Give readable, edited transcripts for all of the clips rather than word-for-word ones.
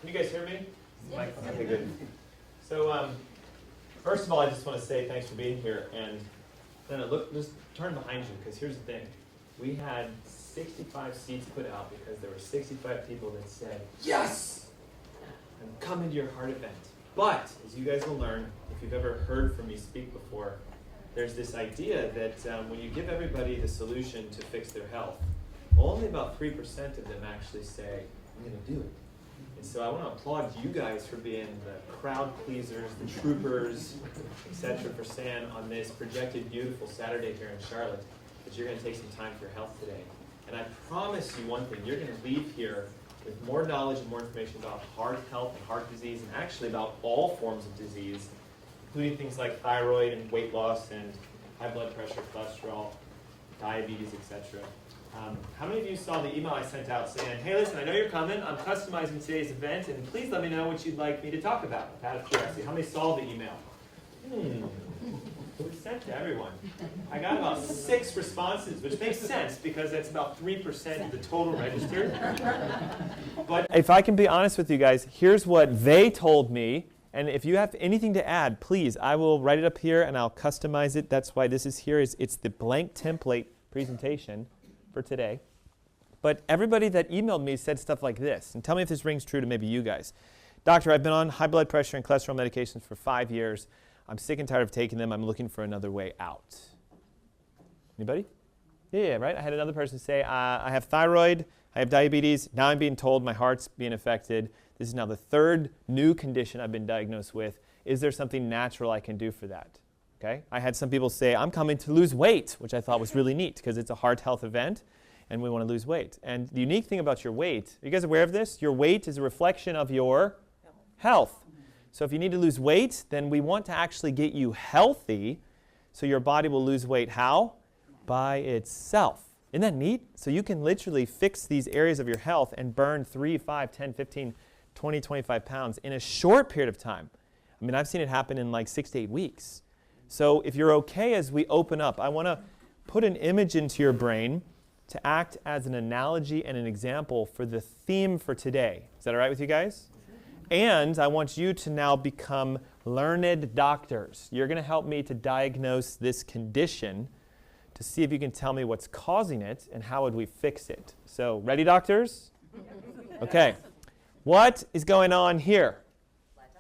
Can you guys hear me? Okay, good. So, first of all, I just want to say thanks for being here. And then just turn behind you, because here's the thing. We had 65 seats put out because there were 65 people that said, yes! And come into your heart event. But, as you guys will learn, if you've ever heard from me speak before, there's this idea that when you give everybody the solution to fix their health, only about 3% of them actually say, I'm going to do it. And so I want to applaud you guys for being the crowd pleasers, the troopers, etc., for saying on this projected beautiful Saturday here in Charlotte that you're going to take some time for your health today. And I promise you one thing, you're going to leave here with more knowledge and more information about heart health and heart disease, and actually about all forms of disease, including things like thyroid and weight loss and high blood pressure, cholesterol, diabetes, etc. How many of you saw the email I sent out saying, hey, listen, I know you're coming. I'm customizing today's event, and please let me know what you'd like me to talk about. Out of curiosity, how many saw the email? It was sent to everyone. I got about 6 responses, which makes sense because that's about 3% of the total registered. But if I can be honest with you guys, here's what they told me. And if you have anything to add, please, I will write it up here and I'll customize it. That's why this is here. It's the blank template presentation for today. But everybody that emailed me said stuff like this. And tell me if this rings true to maybe you guys. Doctor, I've been on high blood pressure and cholesterol medications for 5 years. I'm sick and tired of taking them. I'm looking for another way out. Anybody? Yeah, right? I had another person say, I have thyroid, I have diabetes. Now I'm being told my heart's being affected. This is now the 3rd new condition I've been diagnosed with. Is there something natural I can do for that? Okay? I had some people say, I'm coming to lose weight, which I thought was really neat because it's a heart health event and we want to lose weight. And the unique thing about your weight, are you guys aware of this? Your weight is a reflection of your health. So if you need to lose weight, then we want to actually get you healthy so your body will lose weight. How? By itself. Isn't that neat? So you can literally fix these areas of your health and burn 3, 5, 10, 15, 20, 25 pounds in a short period of time. I mean, I've seen it happen in like 6 to 8 weeks. So if you're okay as we open up, I want to put an image into your brain to act as an analogy and an example for the theme for today. Is that all right with you guys? And I want you to now become learned doctors. You're going to help me to diagnose this condition to see if you can tell me what's causing it and how would we fix it. So, ready, doctors? Okay. What is going on here? Flat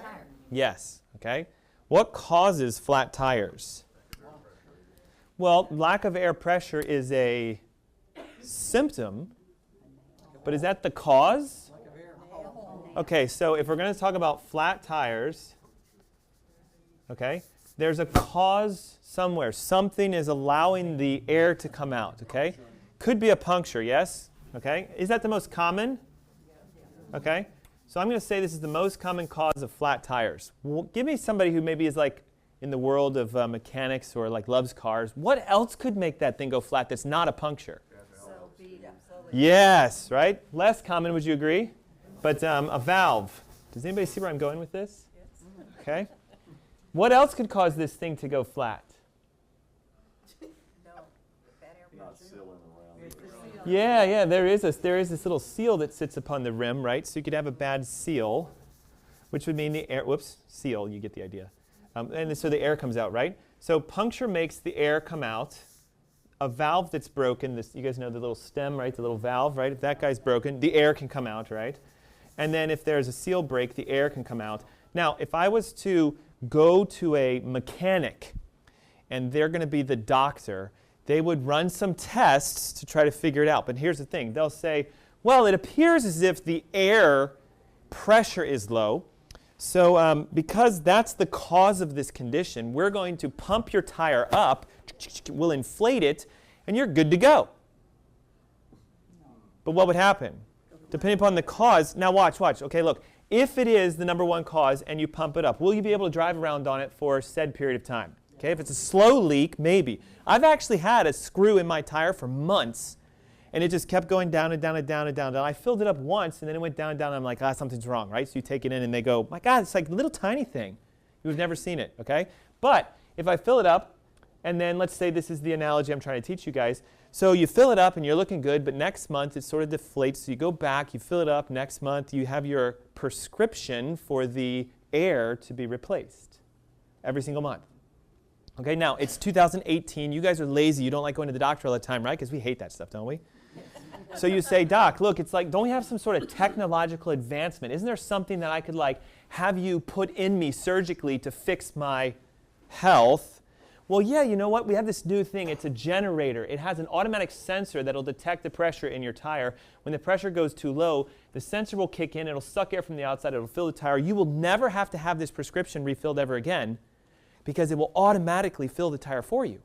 tire. Yes. Okay. What causes flat tires? Well, lack of air pressure is a symptom, but is that the cause? Okay, so if we're going to talk about flat tires, okay, there's a cause somewhere. Something is allowing the air to come out, okay? Could be a puncture, yes? Okay, is that the most common? Okay, so I'm going to say this is the most common cause of flat tires. Well, give me somebody who maybe is like in the world of mechanics or like loves cars. What else could make that thing go flat that's not a puncture? Yes, right? Less common, would you agree? But a valve. Does anybody see where I'm going with this? Yes. Okay. What else could cause this thing to go flat? Yeah, there is this little seal that sits upon the rim, right? So you could have a bad seal, which would mean the air, seal, you get the idea. And so the air comes out, right? So puncture makes the air come out. A valve that's broken, you guys know the little stem, right? The little valve, right? If that guy's broken, the air can come out, right? And then if there's a seal break, the air can come out. Now, if I was to go to a mechanic and they're going to be the doctor, they would run some tests to try to figure it out. But here's the thing. They'll say, well, it appears as if the air pressure is low. So because that's the cause of this condition, we're going to pump your tire up, we'll inflate it, and you're good to go. But what would happen? Depending upon the cause, now watch, okay, look. If it is the number one cause and you pump it up, will you be able to drive around on it for said period of time? Okay, if it's a slow leak, maybe. I've actually had a screw in my tire for months, and it just kept going down and down and down and down. I filled it up once, and then it went down and down, and I'm like, something's wrong, right? So you take it in, and they go, my God, it's like a little tiny thing. You've never seen it, okay? But if I fill it up, and then let's say this is the analogy I'm trying to teach you guys. So you fill it up and you're looking good, but next month it sort of deflates. So you go back, you fill it up. Next month you have your prescription for the air to be replaced every single month. Okay, now it's 2018. You guys are lazy. You don't like going to the doctor all the time, right? Because we hate that stuff, don't we? So you say, Doc, look, it's like, don't we have some sort of technological advancement? Isn't there something that I could like have you put in me surgically to fix my health? Well, yeah, you know what? We have this new thing. It's a generator. It has an automatic sensor that will detect the pressure in your tire. When the pressure goes too low, the sensor will kick in. It'll suck air from the outside. It'll fill the tire. You will never have to have this prescription refilled ever again because it will automatically fill the tire for you.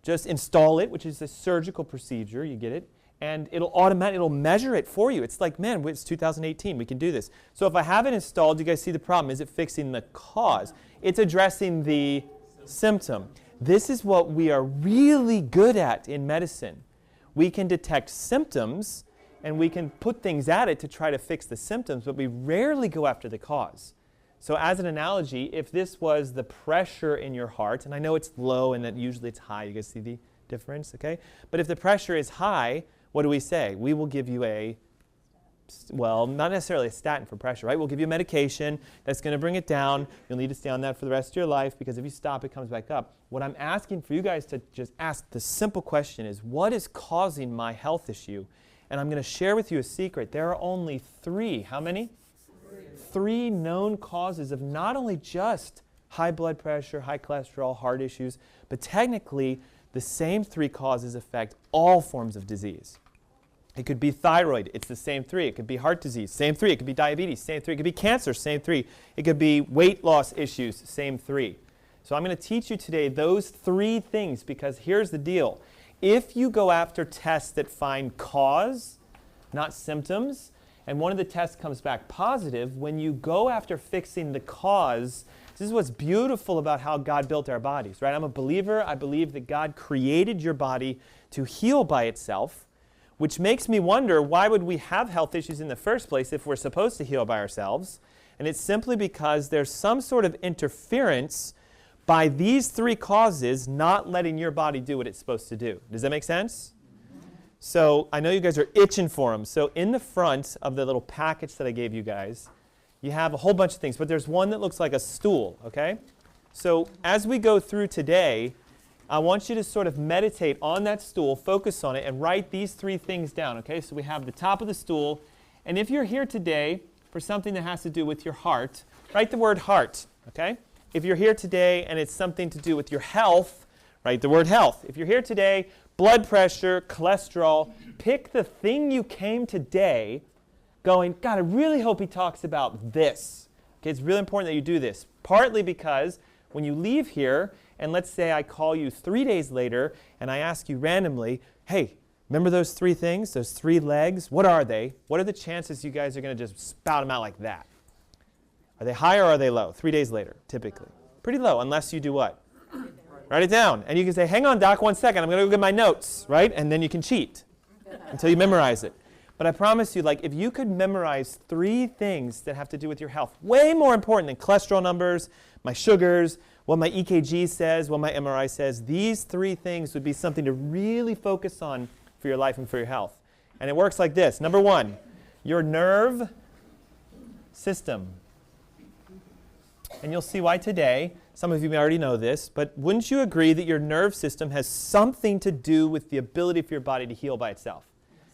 Just install it, which is a surgical procedure. You get it? And it'll measure it for you. It's like, man, it's 2018. We can do this. So if I have it installed, you guys see the problem. Is it fixing the cause? It's addressing the symptom. This is what we are really good at in medicine. We can detect symptoms, and we can put things at it to try to fix the symptoms, but we rarely go after the cause. So as an analogy, if this was the pressure in your heart, and I know it's low and that usually it's high. You guys see the difference, okay? But if the pressure is high, what do we say? We will give you well, not necessarily a statin for pressure, right? We'll give you a medication that's going to bring it down. You'll need to stay on that for the rest of your life because if you stop, it comes back up. What I'm asking for you guys to just ask the simple question is, what is causing my health issue? And I'm going to share with you a secret. There are only 3. How many? 3 known causes of not only just high blood pressure, high cholesterol, heart issues, but technically the same 3 causes affect all forms of disease. It could be thyroid, it's the same 3. It could be heart disease, same 3. It could be diabetes, same 3. It could be cancer, same 3. It could be weight loss issues, same 3. So I'm going to teach you today those 3 things because here's the deal. If you go after tests that find cause, not symptoms, and one of the tests comes back positive, when you go after fixing the cause, this is what's beautiful about how God built our bodies, right? I'm a believer. I believe that God created your body to heal by itself, which makes me wonder, why would we have health issues in the first place if we're supposed to heal by ourselves? And it's simply because there's some sort of interference by these 3 causes not letting your body do what it's supposed to do. Does that make sense? So I know you guys are itching for them. So in the front of the little package that I gave you guys, you have a whole bunch of things, but there's one that looks like a stool, okay? So as we go through today, I want you to sort of meditate on that stool, focus on it, and write these 3 things down, okay? So we have the top of the stool, and if you're here today for something that has to do with your heart, write the word heart, okay? If you're here today and it's something to do with your health, write the word health. If you're here today, blood pressure, cholesterol, pick the thing you came today going, God, I really hope he talks about this. Okay, it's really important that you do this, partly because when you leave here, and let's say I call you 3 days later and I ask you randomly, hey, remember those 3 things, those 3 legs? What are they? What are the chances you guys are going to just spout them out like that? Are they high or are they low? 3 days later, typically. Pretty low, unless you do what? Write it down. And you can say, hang on, Doc, 1 second. I'm going to go get my notes, right? And then you can cheat until you memorize it. But I promise you, like, if you could memorize 3 things that have to do with your health, way more important than cholesterol numbers, my sugars, what my EKG says, what my MRI says, these 3 things would be something to really focus on for your life and for your health. And it works like this. Number 1, your nerve system. And you'll see why today. Some of you may already know this, but wouldn't you agree that your nerve system has something to do with the ability for your body to heal by itself?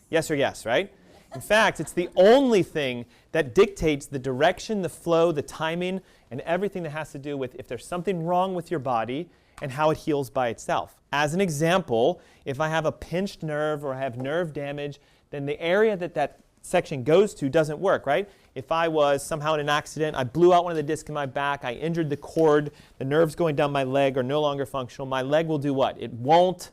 Yes or yes, right? In fact, it's the only thing that dictates the direction, the flow, the timing, and everything that has to do with if there's something wrong with your body and how it heals by itself. As an example, if I have a pinched nerve or I have nerve damage, then the area that section goes to doesn't work, right? If I was somehow in an accident, I blew out one of the discs in my back, I injured the cord, the nerves going down my leg are no longer functional, my leg will do what? It won't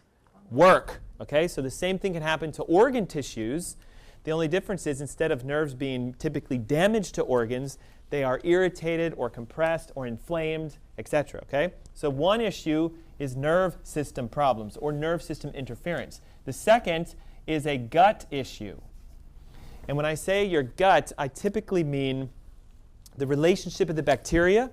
work, okay? So the same thing can happen to organ tissues. The only difference is instead of nerves being typically damaged to organs, they are irritated or compressed or inflamed, etc., okay? So one issue is nerve system problems or nerve system interference. The second is a gut issue. And when I say your gut, I typically mean the relationship of the bacteria,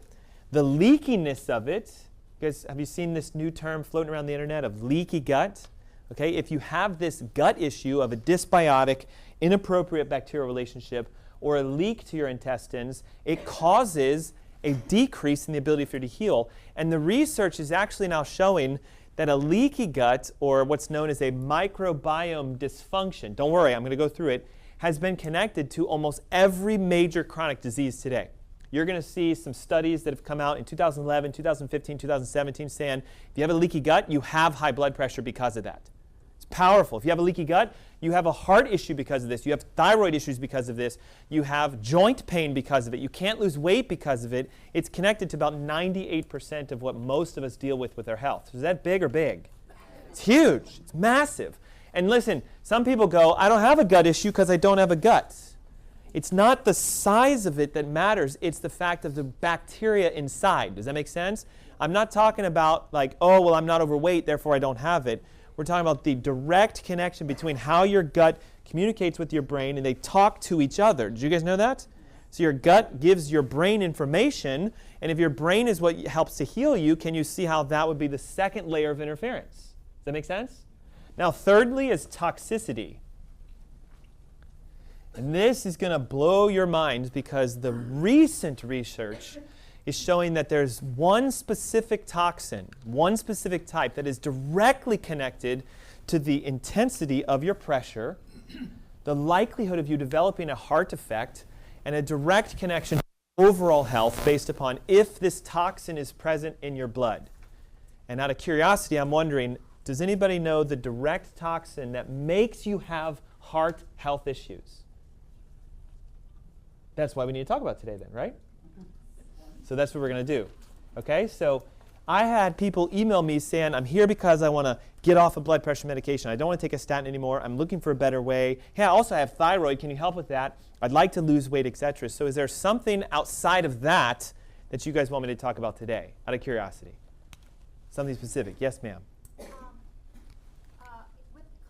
the leakiness of it. Guys, have you seen this new term floating around the internet of leaky gut? Okay, if you have this gut issue of a dysbiotic, inappropriate bacterial relationship or a leak to your intestines, it causes a decrease in the ability for you to heal. And the research is actually now showing that a leaky gut, or what's known as a microbiome dysfunction, don't worry, I'm going to go through it, has been connected to almost every major chronic disease today. You're going to see some studies that have come out in 2011, 2015, 2017 saying if you have a leaky gut, you have high blood pressure because of that. It's powerful. If you have a leaky gut, you have a heart issue because of this. You have thyroid issues because of this. You have joint pain because of it. You can't lose weight because of it. It's connected to about 98% of what most of us deal with our health. So is that big or big? It's huge. It's massive. And listen, some people go, I don't have a gut issue because I don't have a gut. It's not the size of it that matters. It's the fact of the bacteria inside. Does that make sense? I'm not talking about like, oh, well, I'm not overweight, therefore I don't have it. We're talking about the direct connection between how your gut communicates with your brain and they talk to each other. Did you guys know that? So your gut gives your brain information, and if your brain is what helps to heal you, can you see how that would be the second layer of interference? Does that make sense? Now, thirdly is toxicity. And this is going to blow your minds because the recent research is showing that there's one specific toxin, one specific type that is directly connected to the intensity of your pressure, the likelihood of you developing a heart effect, and a direct connection to overall health based upon if this toxin is present in your blood. And out of curiosity, I'm wondering, does anybody know the direct toxin that makes you have heart health issues? That's why we need to talk about today then, right? So that's what we're going to do. Okay, so I had people email me saying, I'm here because I want to get off of blood pressure medication. I don't want to take a statin anymore. I'm looking for a better way. Hey, I also have thyroid. Can you help with that? I'd like to lose weight, etc. So is there something outside of that that you guys want me to talk about today, out of curiosity? Something specific. Yes, ma'am. With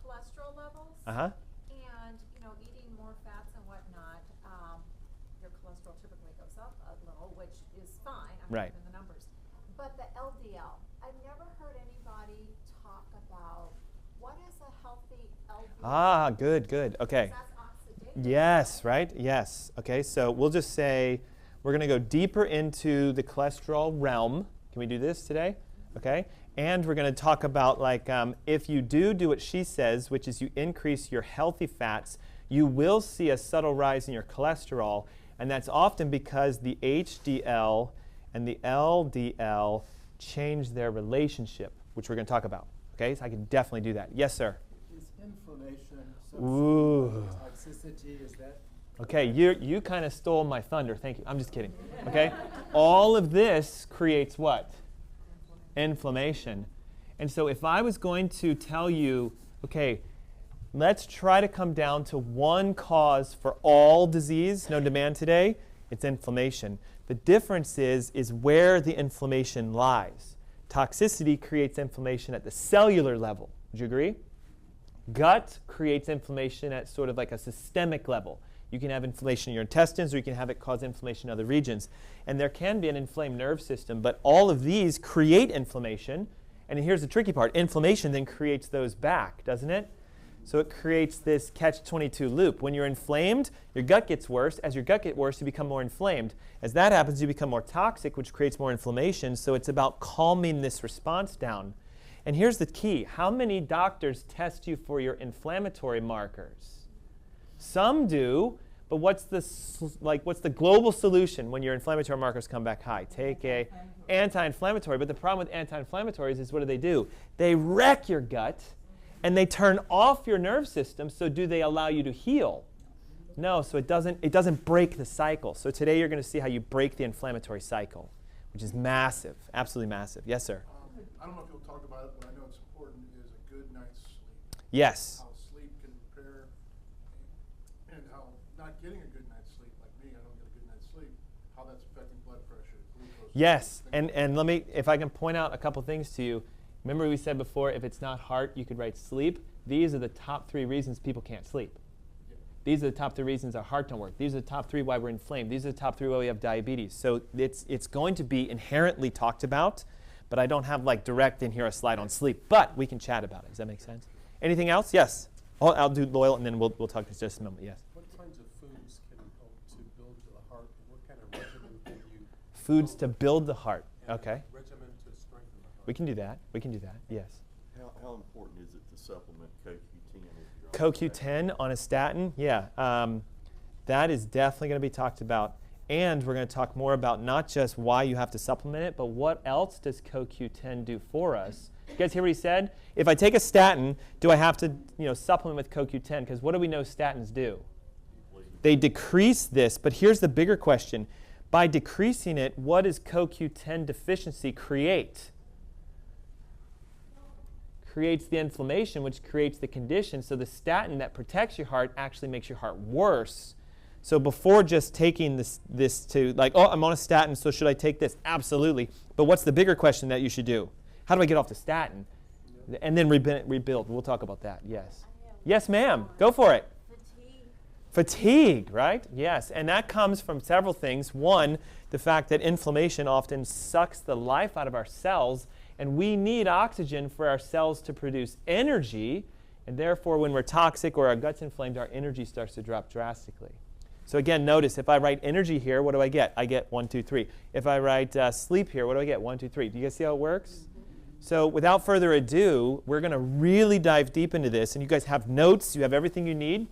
cholesterol levels, Uh-huh. and eating more fats and whatnot, your cholesterol typically goes up a little, which is fine. I'm Right. in the numbers. But the LDL, I've never heard anybody talk about what is a healthy LDL. Ah, good, good. Okay. That's oxidative. Yes, right? Yes. Okay, so we'll just say we're going to go deeper into the cholesterol realm. Can we do this today? Okay. And we're going to talk about like if you do what she says, which is you increase your healthy fats, you will see a subtle rise in your cholesterol. And that's often because the HDL and the LDL change their relationship, which we're going to talk about. Okay, so I can definitely do that. Yes, sir? Is inflammation Ooh. toxicity, is that? Okay, you kind of stole my thunder. Thank you. I'm just kidding. Okay? All of this creates what? Inflammation. And so if I was going to tell you, okay, let's try to come down to one cause for all disease known to man today, it's inflammation. The difference is where the inflammation lies. Toxicity creates inflammation at the cellular level. Would you agree? Gut creates inflammation at sort of like a systemic level. You can have inflammation in your intestines, or you can have it cause inflammation in other regions. And there can be an inflamed nerve system, but all of these create inflammation. And here's the tricky part. Inflammation then creates those back, doesn't it? So it creates this catch-22 loop. When you're inflamed, your gut gets worse. As your gut gets worse, you become more inflamed. As that happens, you become more toxic, which creates more inflammation. So it's about calming this response down. And here's the key. How many doctors test you for your inflammatory markers? Some do, but what's the global solution when your inflammatory markers come back high? Take a anti-inflammatory. But the problem with anti-inflammatories is what do? They wreck your gut, and they turn off your nerve system. So do they allow you to heal? No, so it doesn't break the cycle. So today you're going to see how you break the inflammatory cycle, which is massive, absolutely massive. Yes, sir? I don't know if you'll talk about it, but I know it's important, is a good night's sleep. Yes. How sleep can repair, and how not getting a good night's sleep, like me, I don't get a good night's sleep, how that's affecting blood pressure, glucose. Yes, and let me, if I can point out a couple things to you. Remember we said before, if it's not heart, you could write sleep. These are the top 3 reasons people can't sleep. Yeah. These are the top 3 reasons our heart don't work. These are the top 3 why we're inflamed. These are the top 3 why we have diabetes. So it's going to be inherently talked about, but I don't have like direct in here a slide on sleep. But we can chat about it. Does that make sense? Anything else? Yes. I'll do loyal, and then we'll talk in just a moment. Yes. What kinds of foods can help to build the heart? And what kind of regimen can you? Foods to build the heart. and Okay. Regimen to strengthen the heart. We can do that. We can do that. Yes. How important is it to supplement CoQ10 if you're on CoQ10 on a statin, yeah, that is definitely going to be talked about. And we're going to talk more about not just why you have to supplement it, but what else does CoQ10 do for us? You guys hear what he said? If I take a statin, do I have to supplement with CoQ10? Because what do we know statins do? They decrease this, but here's the bigger question. By decreasing it, what does CoQ10 deficiency create? Creates the inflammation, which creates the condition. So the statin that protects your heart actually makes your heart worse. So before just taking this to like, oh, I'm on a statin, so should I take this? Absolutely. But what's the bigger question that you should do? How do I get off the statin? And then rebuild. We'll talk about that. Yes. Yes, ma'am. Go for it. Fatigue, right? Yes. And that comes from several things. One, the fact that inflammation often sucks the life out of our cells, and we need oxygen for our cells to produce energy. And therefore, when we're toxic or our gut's inflamed, our energy starts to drop drastically. So again, notice if I write energy here, what do I get? I get 1, 2, 3. If I write sleep here, what do I get? 1, 2, 3. Do you guys see how it works? Mm-hmm. So without further ado, we're going to really dive deep into this. And you guys have notes. You have everything you need.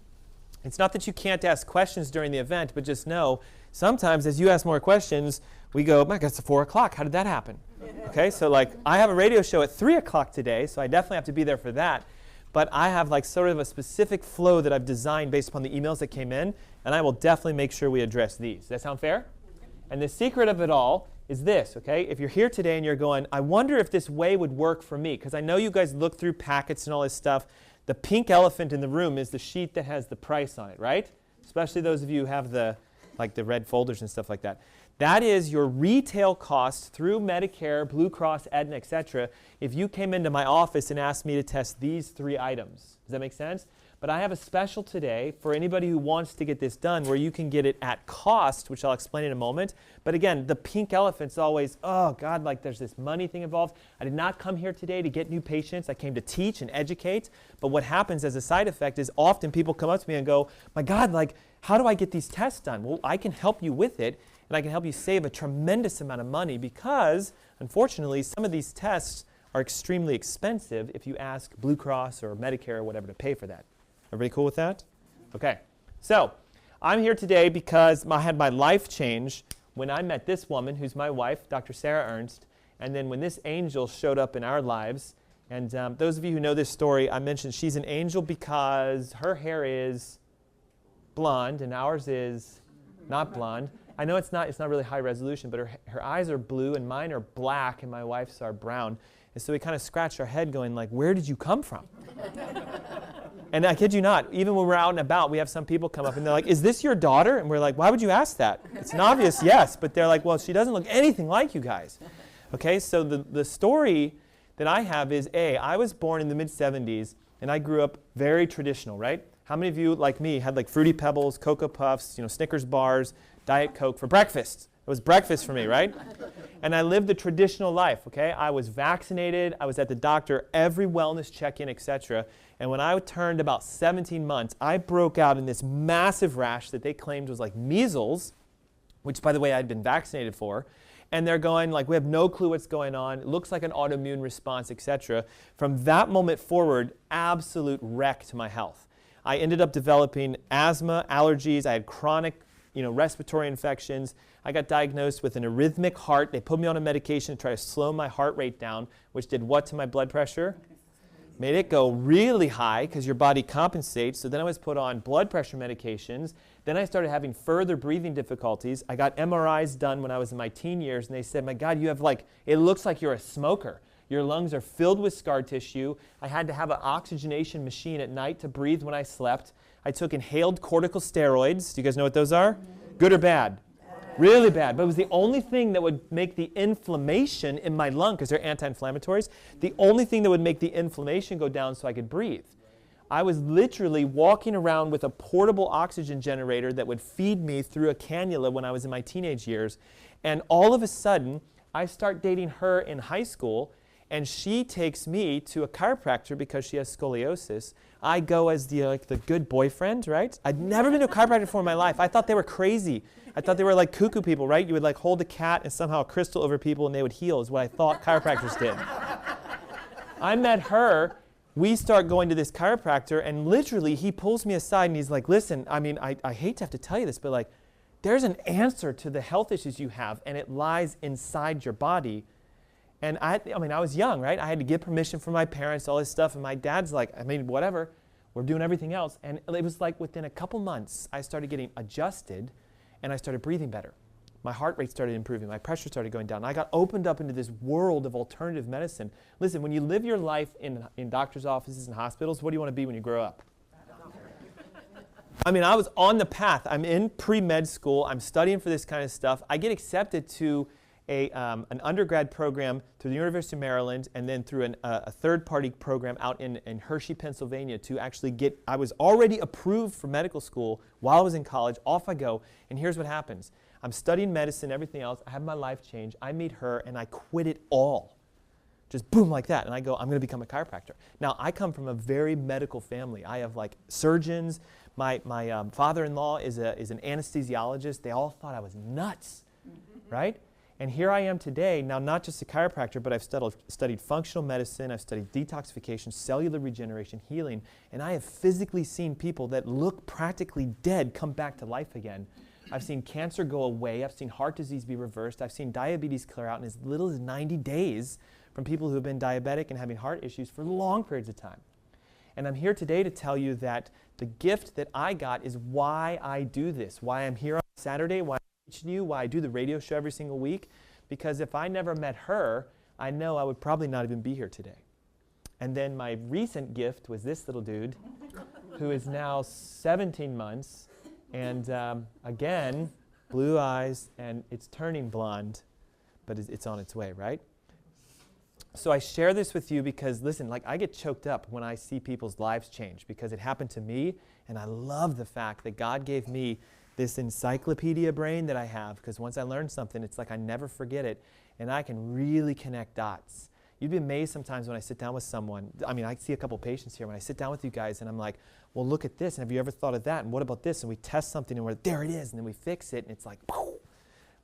It's not that you can't ask questions during the event, but just know sometimes as you ask more questions, we go, my God, it's 4 o'clock. How did that happen? Okay, so like I have a radio show at 3 o'clock today, so I definitely have to be there for that. But I have like sort of a specific flow that I've designed based upon the emails that came in, and I will definitely make sure we address these. Does that sound fair? And the secret of it all is this, okay? If you're here today and you're going, I wonder if this way would work for me, because I know you guys look through packets and all this stuff. The pink elephant in the room is the sheet that has the price on it, right? Especially those of you who have the red folders and stuff like that. That is your retail cost through Medicare, Blue Cross, Aetna, etc. if you came into my office and asked me to test these 3 items. Does that make sense? But I have a special today for anybody who wants to get this done where you can get it at cost, which I'll explain in a moment. But again, the pink elephant's always, oh God, like there's this money thing involved. I did not come here today to get new patients. I came to teach and educate. But what happens as a side effect is often people come up to me and go, my God, like how do I get these tests done? Well, I can help you with it. And I can help you save a tremendous amount of money because, unfortunately, some of these tests are extremely expensive if you ask Blue Cross or Medicare or whatever to pay for that. Everybody cool with that? Okay. So I'm here today because I had my life change when I met this woman who's my wife, Dr. Sarah Ernst, and then when this angel showed up in our lives. And those of you who know this story, I mentioned she's an angel because her hair is blonde and ours is not blonde. I know it's not really high resolution, but her eyes are blue and mine are black and my wife's are brown. And so we kind of scratched our head going like, where did you come from? And I kid you not, even when we're out and about, we have some people come up and they're like, is this your daughter? And we're like, why would you ask that? It's an obvious yes, but they're like, well, she doesn't look anything like you guys. Okay, so the story that I have is, I was born in the mid-'70s and I grew up very traditional, right? How many of you, like me, had like Fruity Pebbles, Cocoa Puffs, Snickers bars, Diet Coke for breakfast? It was breakfast for me, right? And I lived the traditional life, okay? I was vaccinated. I was at the doctor every wellness check-in, etc. And when I turned about 17 months, I broke out in this massive rash that they claimed was like measles, which, by the way, I'd been vaccinated for. And they're going like, we have no clue what's going on. It looks like an autoimmune response, etc. From that moment forward, absolute wreck to my health. I ended up developing asthma, allergies. I had chronic respiratory infections. I got diagnosed with an arrhythmic heart. They put me on a medication to try to slow my heart rate down, which did what to my blood pressure? Made it go really high because your body compensates. So then I was put on blood pressure medications. Then I started having further breathing difficulties. I got MRIs done when I was in my teen years, and they said, my God, you have it looks like you're a smoker. Your lungs are filled with scar tissue. I had to have an oxygenation machine at night to breathe when I slept. I took inhaled corticosteroids. Do you guys know what those are? Good or bad? Really bad. But it was the only thing that would make the inflammation in my lung, because they're anti-inflammatories, the only thing that would make the inflammation go down so I could breathe. I was literally walking around with a portable oxygen generator that would feed me through a cannula when I was in my teenage years. And all of a sudden, I start dating her in high school. and she takes me to a chiropractor because she has scoliosis. I go as the good boyfriend, right? I'd never been to a chiropractor before in my life. I thought they were crazy. I thought they were like cuckoo people, right? You would like hold a cat and somehow a crystal over people and they would heal is what I thought chiropractors did. I met her. We start going to this chiropractor, and literally he pulls me aside and he's like, listen, I mean, I hate to have to tell you this, but like, there's an answer to the health issues you have, and it lies inside your body. And I was young, right? I had to get permission from my parents, all this stuff, and my dad's like, I mean, whatever, we're doing everything else. And it was like within a couple months, I started getting adjusted, and I started breathing better. My heart rate started improving. My pressure started going down. I got opened up into this world of alternative medicine. Listen, when you live your life in doctor's offices and hospitals, what do you want to be when you grow up? I mean, I was on the path. I'm in pre-med school. I'm studying for this kind of stuff. I get accepted to an undergrad program through the University of Maryland and then through a third-party program out in Hershey, Pennsylvania to actually get, I was already approved for medical school while I was in college. Off I go, and here's what happens. I'm studying medicine, everything else. I have my life change. I meet her, and I quit it all. Just boom, like that. And I go, I'm going to become a chiropractor. Now, I come from a very medical family. I have like surgeons. My father-in-law is an anesthesiologist. They all thought I was nuts, right? And here I am today, now not just a chiropractor, but I've studied functional medicine, I've studied detoxification, cellular regeneration, healing, and I have physically seen people that look practically dead come back to life again. I've seen cancer go away, I've seen heart disease be reversed, I've seen diabetes clear out in as little as 90 days from people who have been diabetic and having heart issues for long periods of time. And I'm here today to tell you that the gift that I got is why I do this, why I'm here on Saturday, why I'm teaching you, why I do the radio show every single week. Because if I never met her, I know I would probably not even be here today. And then my recent gift was this little dude who is now 17 months and again, blue eyes, and it's turning blonde, but it's on its way, right? So I share this with you because, listen, like I get choked up when I see people's lives change because it happened to me, and I love the fact that God gave me this encyclopedia brain that I have, because once I learn something, it's like I never forget it, and I can really connect dots. You'd be amazed sometimes when I sit down with someone. I mean, I see a couple patients here. When I sit down with you guys, and I'm like, well, look at this, and have you ever thought of that, and what about this? And we test something, and there it is, and then we fix it, and it's like, poof,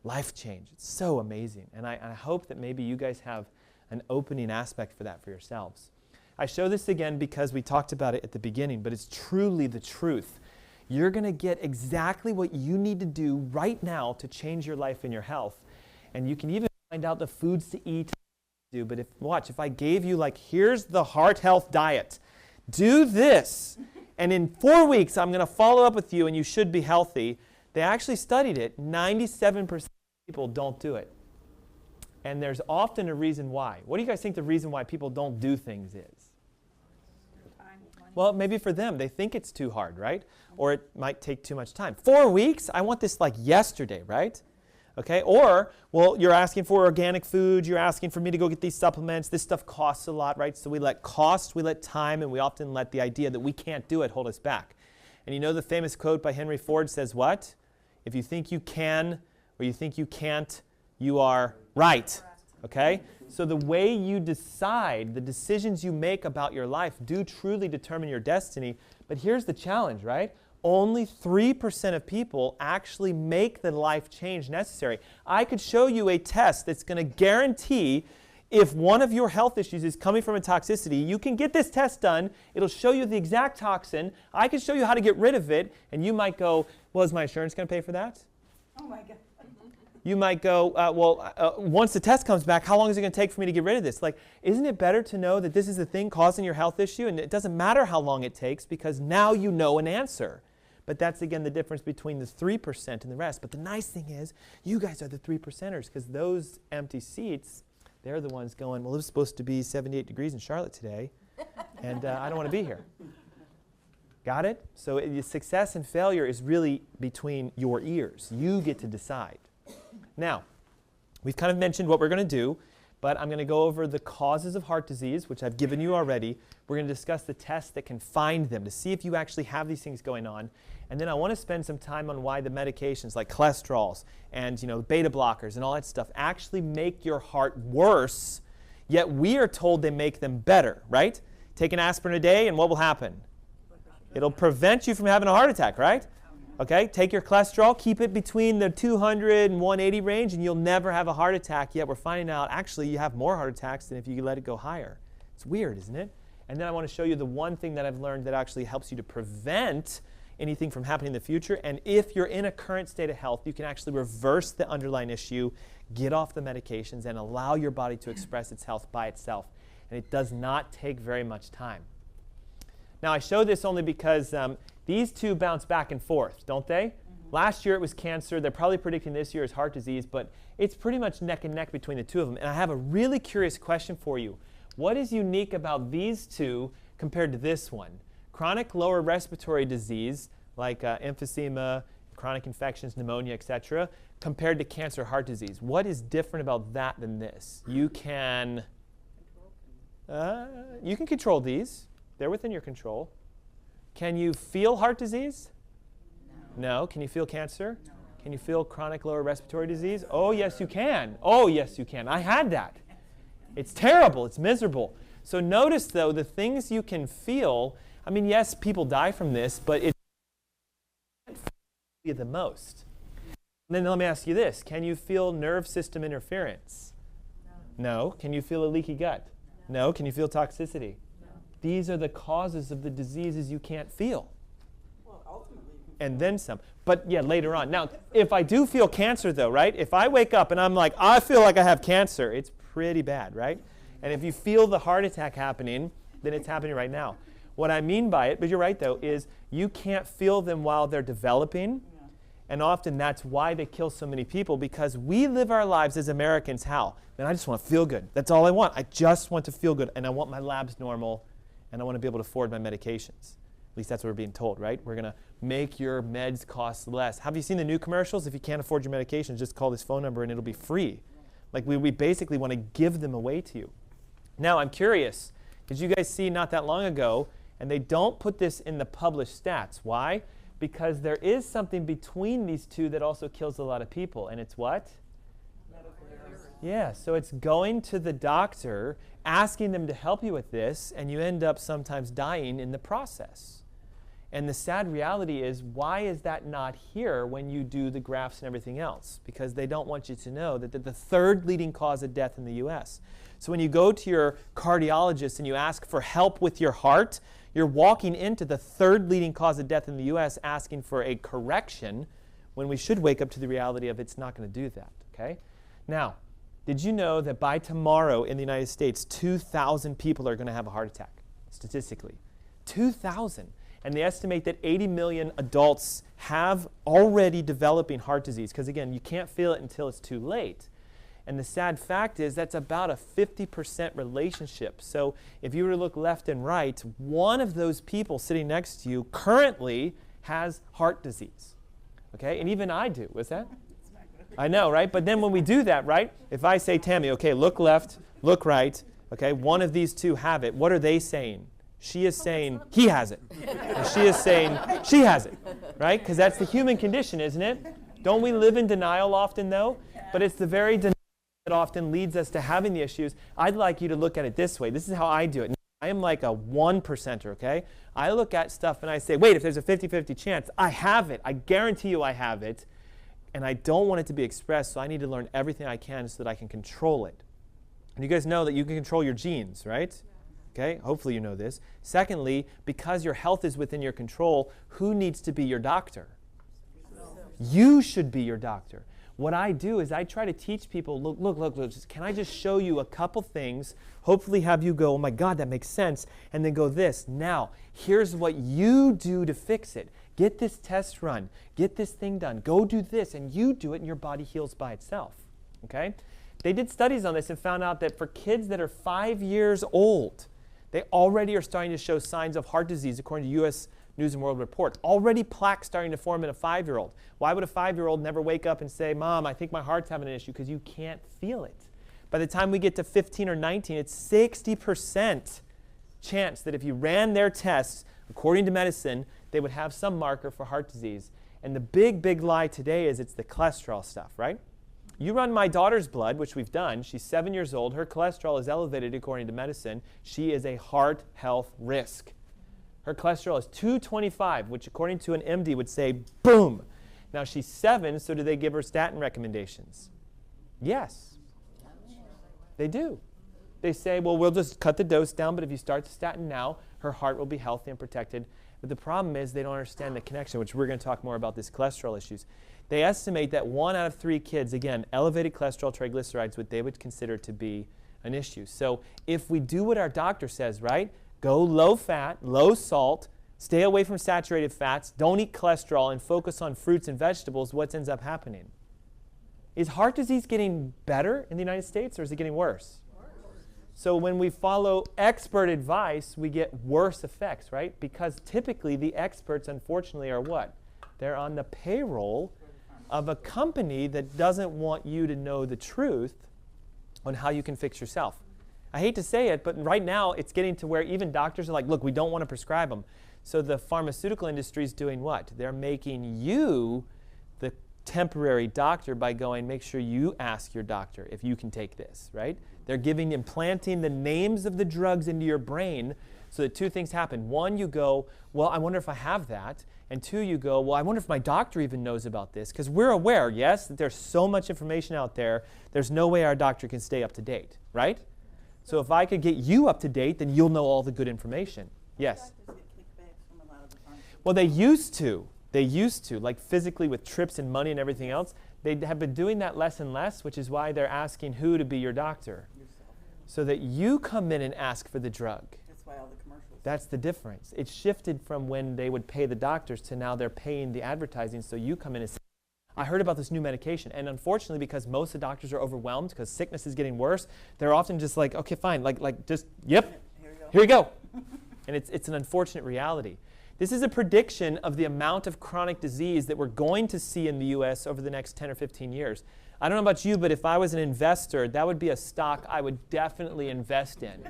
life change. It's so amazing, and I hope that maybe you guys have an opening aspect for that for yourselves. I show this again because we talked about it at the beginning, but it's truly the truth. You're going to get exactly what you need to do right now to change your life and your health. And you can even find out the foods to eat. But if I gave you like, here's the heart health diet. Do this. And in 4 weeks, I'm going to follow up with you and you should be healthy. They actually studied it. 97% of people don't do it. And there's often a reason why. What do you guys think the reason why people don't do things is? Well, maybe for them, they think it's too hard, right? Or it might take too much time. 4 weeks? I want this like yesterday, right? Okay, or, well, you're asking for organic food, you're asking for me to go get these supplements, this stuff costs a lot, right? So we let cost, we let time, and we often let the idea that we can't do it hold us back. And you know the famous quote by Henry Ford says what? If you think you can or you think you can't, you are right, okay? So the way you decide, the decisions you make about your life do truly determine your destiny. But here's the challenge, right? Only 3% of people actually make the life change necessary. I could show you a test that's going to guarantee if one of your health issues is coming from a toxicity, you can get this test done. It'll show you the exact toxin. I can show you how to get rid of it. And you might go, well, is my insurance going to pay for that? Oh, my God. You might go, once the test comes back, how long is it going to take for me to get rid of this? Like, isn't it better to know that this is the thing causing your health issue? And it doesn't matter how long it takes because now you know an answer. But that's, again, the difference between the 3% and the rest. But the nice thing is, you guys are the 3%ers because those empty seats, they're the ones going, well, it was supposed to be 78 degrees in Charlotte today, and I don't want to be here. Got it? So success and failure is really between your ears. You get to decide. Now, we've kind of mentioned what we're going to do, but I'm going to go over the causes of heart disease, which I've given you already. We're going to discuss the tests that can find them to see if you actually have these things going on. And then I want to spend some time on why the medications like cholesterols and beta blockers and all that stuff actually make your heart worse Yet we are told they make them better, right? Take an aspirin a day and what will happen? It'll prevent you from having a heart attack, right? Okay, take your cholesterol, keep it between the 200 and 180 range, and you'll never have a heart attack. Yet we're finding out, actually, you have more heart attacks than if you let it go higher. It's weird, isn't it? And then I want to show you the one thing that I've learned that actually helps you to prevent anything from happening in the future. And if you're in a current state of health, you can actually reverse the underlying issue, get off the medications, and allow your body to express its health by itself. And it does not take very much time. Now, I show this only because these two bounce back and forth, don't they? Mm-hmm. Last year it was cancer. They're probably predicting this year is heart disease, but it's pretty much neck and neck between the two of them. And I have a really curious question for you. What is unique about these two compared to this one? Chronic lower respiratory disease, like emphysema, chronic infections, pneumonia, etc., compared to cancer heart disease. What is different about that than this? You can control these. They're within your control. Can you feel heart disease? No. Can you feel cancer? No. Can you feel chronic lower respiratory disease? Oh, yes, you can. Oh, yes, you can. I had that. It's terrible. It's miserable. So notice, though, the things you can feel, I mean, yes, people die from this, but it the most. And then let me ask you this. Can you feel nerve system interference? No. Can you feel a leaky gut? No. Can you feel toxicity? These are the causes of the diseases you can't feel. Well, ultimately, and then some. But yeah, later on. Now, if I do feel cancer, though, right? If I wake up and I'm like, I feel like I have cancer, it's pretty bad, right? And if you feel the heart attack happening, then it's happening right now. What I mean by it, but you're right, though, is you can't feel them while they're developing. Yeah. And often that's why they kill so many people, because we live our lives as Americans how? Man, I just want to feel good. That's all I want. I just want to feel good, and I want my labs normal. And I want to be able to afford my medications. At least that's what we're being told, right? We're going to make your meds cost less. Have you seen the new commercials? If you can't afford your medications, just call this phone number and it'll be free. Like we basically want to give them away to you. Now, I'm curious. Did you guys see not that long ago, and they don't put this in the published stats. Why? Because there is something between these two that also kills a lot of people. And it's what? Yeah, so it's going to the doctor, asking them to help you with this, and you end up sometimes dying in the process. And the sad reality is, why is that not here when you do the graphs and everything else? Because they don't want you to know that they're the third leading cause of death in the U.S. So when you go to your cardiologist and you ask for help with your heart, you're walking into the third leading cause of death in the U.S. asking for a correction when we should wake up to the reality of it's not going to do that, okay? Now, did you know that by tomorrow in the United States, 2,000 people are going to have a heart attack, statistically? 2,000. And they estimate that 80 million adults have already developing heart disease, because, again, you can't feel it until it's too late. And the sad fact is that's about a 50% relationship. So if you were to look left and right, one of those people sitting next to you currently has heart disease. Okay? And even I do. What's that? I know, right? But then when we do that, right? If I say, Tammy, okay, look left, look right, okay, one of these two have it. What are they saying? She is saying he has it. And she is saying she has it, right? Because that's the human condition, isn't it? Don't we live in denial often, though? But it's the very denial that often leads us to having the issues. I'd like you to look at it this way. This is how I do it. I am like a 1%er, okay? I look at stuff and I say, wait, if there's a 50-50 chance, I have it. I guarantee you I have it. And I don't want it to be expressed, so I need to learn everything I can so that I can control it. And you guys know that you can control your genes, right? Okay, hopefully you know this. Secondly, because your health is within your control, who needs to be your doctor? You should be your doctor. What I do is I try to teach people, look, can I just show you a couple things, hopefully have you go, oh my God, that makes sense, and then go this. Now, here's what you do to fix it. Get this test run. Get this thing done. Go do this, and you do it, and your body heals by itself. Okay? They did studies on this and found out that for kids that are 5 years old, they already are starting to show signs of heart disease, according to U.S. News and World Report. Already plaques starting to form in a 5-year-old. Why would a 5-year-old never wake up and say, Mom, I think my heart's having an issue? Because you can't feel it. By the time we get to 15 or 19, it's 60% chance that if you ran their tests, according to medicine, they would have some marker for heart disease. And the big lie today is it's the cholesterol stuff, right? You run my daughter's blood, which we've done. She's 7 years old. Her cholesterol is elevated according to medicine. She is a heart health risk. Her cholesterol is 225, which according to an MD would say, boom. Now she's 7, so do they give her statin recommendations? Yes. They do. They say, well, we'll just cut the dose down, but if you start the statin now, her heart will be healthy and protected. But the problem is they don't understand the connection, which we're going to talk more about these cholesterol issues. They estimate that 1 out of 3 kids, again, elevated cholesterol triglycerides, what they would consider to be an issue. So if we do what our doctor says, right, go low fat, low salt, stay away from saturated fats, don't eat cholesterol, and focus on fruits and vegetables, what ends up happening? Is heart disease getting better in the United States, or is it getting worse? So when we follow expert advice, we get worse effects, right? Because typically the experts, unfortunately, are what? They're on the payroll of a company that doesn't want you to know the truth on how you can fix yourself. I hate to say it, but right now it's getting to where even doctors are like, look, we don't want to prescribe them. So the pharmaceutical industry is doing what? They're making you the temporary doctor by going, make sure you ask your doctor if you can take this, right? They're implanting the names of the drugs into your brain so that 2 things happen. 1, you go, well, I wonder if I have that. And 2, you go, well, I wonder if my doctor even knows about this. Because we're aware, yes, that there's so much information out there, there's no way our doctor can stay up to date, right? So if I could get you up to date, then you'll know all the good information. Yes? Well, they used to. They used to, like physically with trips and money and everything else. They have been doing that less and less, which is why they're asking who to be your doctor. So that you come in and ask for the drug. That's why all the commercials. That's the difference. It shifted from when they would pay the doctors to now they're paying the advertising, so you come in and say, I heard about this new medication. And unfortunately, because most of the doctors are overwhelmed because sickness is getting worse, they're often just like, okay, fine, like just, yep, here you go. And it's an unfortunate reality. This is a prediction of the amount of chronic disease that we're going to see in the U.S. over the next 10 or 15 years. I don't know about you, but if I was an investor, that would be a stock I would definitely invest in.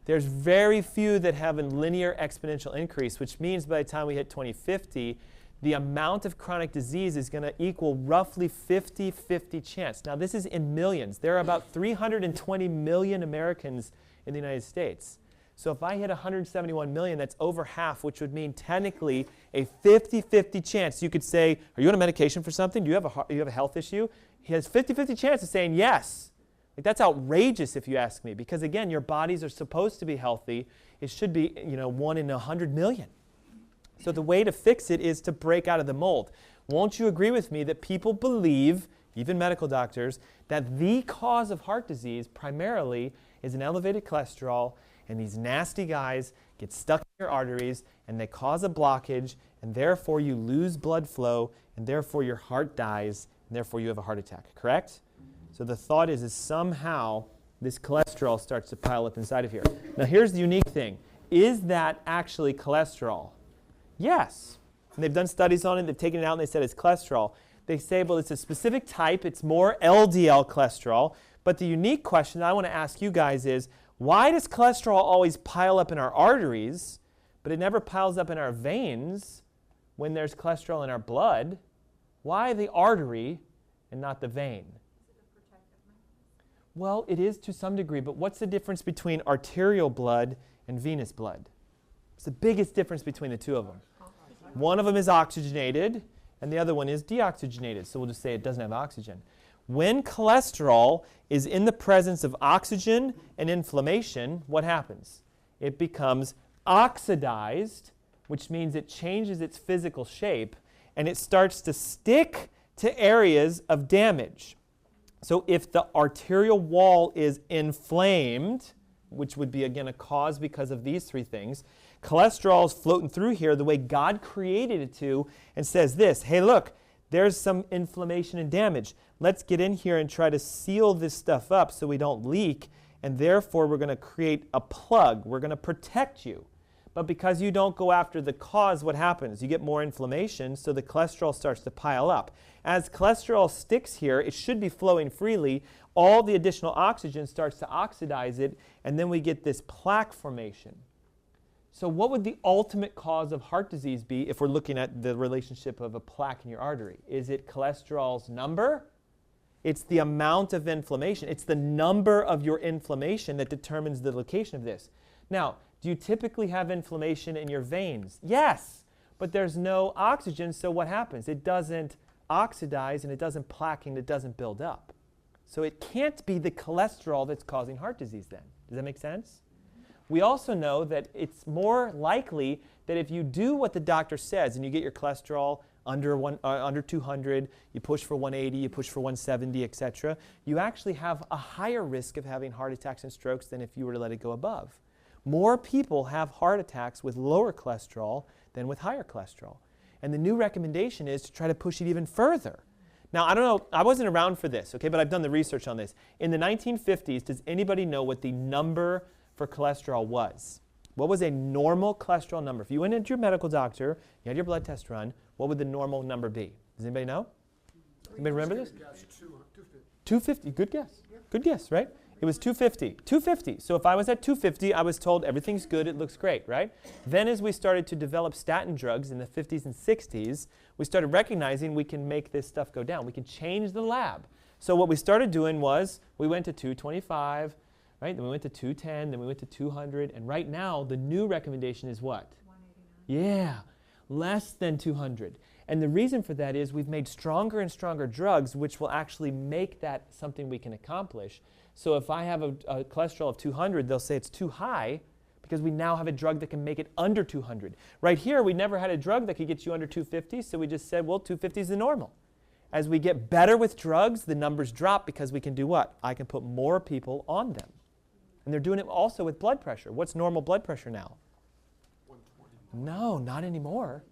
There's very few that have a linear exponential increase, which means by the time we hit 2050, the amount of chronic disease is going to equal roughly 50-50 chance. Now, this is in millions. There are about 320 million Americans in the United States. So if I hit 171 million, that's over half, which would mean technically a 50-50 chance. You could say, are you on a medication for something? Do you have a health issue? He has 50-50 chance of saying yes. Like, that's outrageous if you ask me, because again, your bodies are supposed to be healthy. It should be, 1 in 100 million. So the way to fix it is to break out of the mold. Won't you agree with me that people believe, even medical doctors, that the cause of heart disease primarily is an elevated cholesterol, and these nasty guys get stuck in your arteries, and they cause a blockage, and therefore you lose blood flow, and therefore your heart dies, and therefore you have a heart attack, correct? So the thought is somehow this cholesterol starts to pile up inside of here. Now here's the unique thing. Is that actually cholesterol? Yes. And they've done studies on it, they've taken it out, and they said it's cholesterol. They say, well, it's a specific type, it's more LDL cholesterol, but the unique question I want to ask you guys is, why does cholesterol always pile up in our arteries, but it never piles up in our veins when there's cholesterol in our blood? Why the artery and not the vein? Well, it is to some degree, but what's the difference between arterial blood and venous blood? What's the biggest difference between the two of them? One of them is oxygenated, and the other one is deoxygenated, so we'll just say it doesn't have oxygen. When cholesterol is in the presence of oxygen and inflammation, what happens? It becomes oxidized, which means it changes its physical shape, and it starts to stick to areas of damage. So if the arterial wall is inflamed, which would be, again, a cause because of these 3 things, cholesterol is floating through here the way God created it to, and says this, hey, look, there's some inflammation and damage. Let's get in here and try to seal this stuff up so we don't leak, and therefore we're going to create a plug. We're going to protect you. But because you don't go after the cause, what happens? You get more inflammation, so the cholesterol starts to pile up. As cholesterol sticks here, it should be flowing freely. All the additional oxygen starts to oxidize it, and then we get this plaque formation. So what would the ultimate cause of heart disease be if we're looking at the relationship of a plaque in your artery? Is it cholesterol's number? It's the amount of inflammation. It's the number of your inflammation that determines the location of this. Now, do you typically have inflammation in your veins? Yes, but there's no oxygen, so what happens? It doesn't oxidize and it doesn't plaque and it doesn't build up. So it can't be the cholesterol that's causing heart disease then. Does that make sense? We also know that it's more likely that if you do what the doctor says and you get your cholesterol under 200, you push for 180, you push for 170, etc., you actually have a higher risk of having heart attacks and strokes than if you were to let it go above. More people have heart attacks with lower cholesterol than with higher cholesterol. And the new recommendation is to try to push it even further. Now, I don't know, I wasn't around for this, okay, but I've done the research on this. In the 1950s, does anybody know what the number for cholesterol was? What was a normal cholesterol number? If you went into your medical doctor, you had your blood test run, what would the normal number be? Does anybody know? Anybody remember this? 250, good guess. Good guess, right? It was 250. 250. So if I was at 250, I was told everything's good, it looks great, right? Then as we started to develop statin drugs in the 50s and 60s, we started recognizing we can make this stuff go down. We can change the lab. So what we started doing was we went to 225, right? Then we went to 210, then we went to 200, and right now the new recommendation is what? 189. Yeah, less than 200. And the reason for that is we've made stronger and stronger drugs which will actually make that something we can accomplish. So if I have a cholesterol of 200, they'll say it's too high because we now have a drug that can make it under 200. Right here, we never had a drug that could get you under 250, so we just said, well, 250 is the normal. As we get better with drugs, the numbers drop because we can do what? I can put more people on them. And they're doing it also with blood pressure. What's normal blood pressure now? 120. No, not anymore.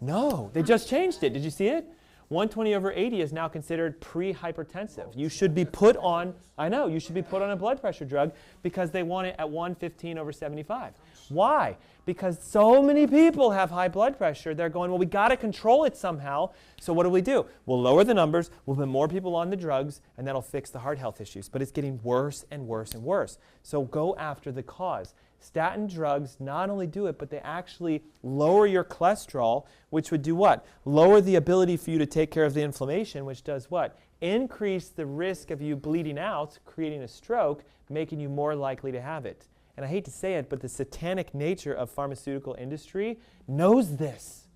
No, they just changed it. Did you see it? 120 over 80 is now considered pre-hypertensive. You should be put on, I know, you should be put on a blood pressure drug because they want it at 115 over 75. Why? Because so many people have high blood pressure, they're going, well, we got to control it somehow. So what do? We'll lower the numbers, we'll put more people on the drugs, and that'll fix the heart health issues. But it's getting worse and worse and worse. So go after the cause. Statin drugs not only do it, but they actually lower your cholesterol, which would do what? Lower the ability for you to take care of the inflammation, which does what? Increase the risk of you bleeding out, creating a stroke, making you more likely to have it. And I hate to say it, but the satanic nature of pharmaceutical industry knows this.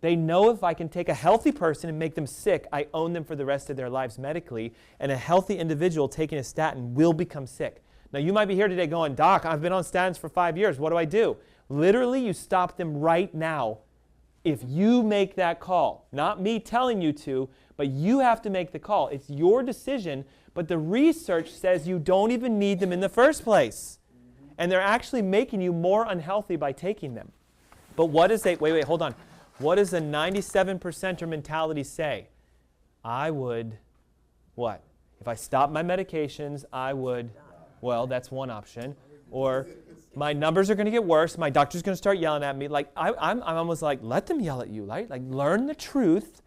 They know if I can take a healthy person and make them sick, I own them for the rest of their lives medically, and a healthy individual taking a statin will become sick. Now, you might be here today going, Doc, I've been on statins for 5 years. What do I do? Literally, you stop them right now if you make that call. Not me telling you to, but you have to make the call. It's your decision, but the research says you don't even need them in the first place. And they're actually making you more unhealthy by taking them. But what is hold on. What does a 97%er mentality say? I would, what? If I stop my medications, I would... Well, that's one option. Or my numbers are going to get worse. My doctor's going to start yelling at me. Like I'm almost like, let them yell at you, right? Like learn the truth.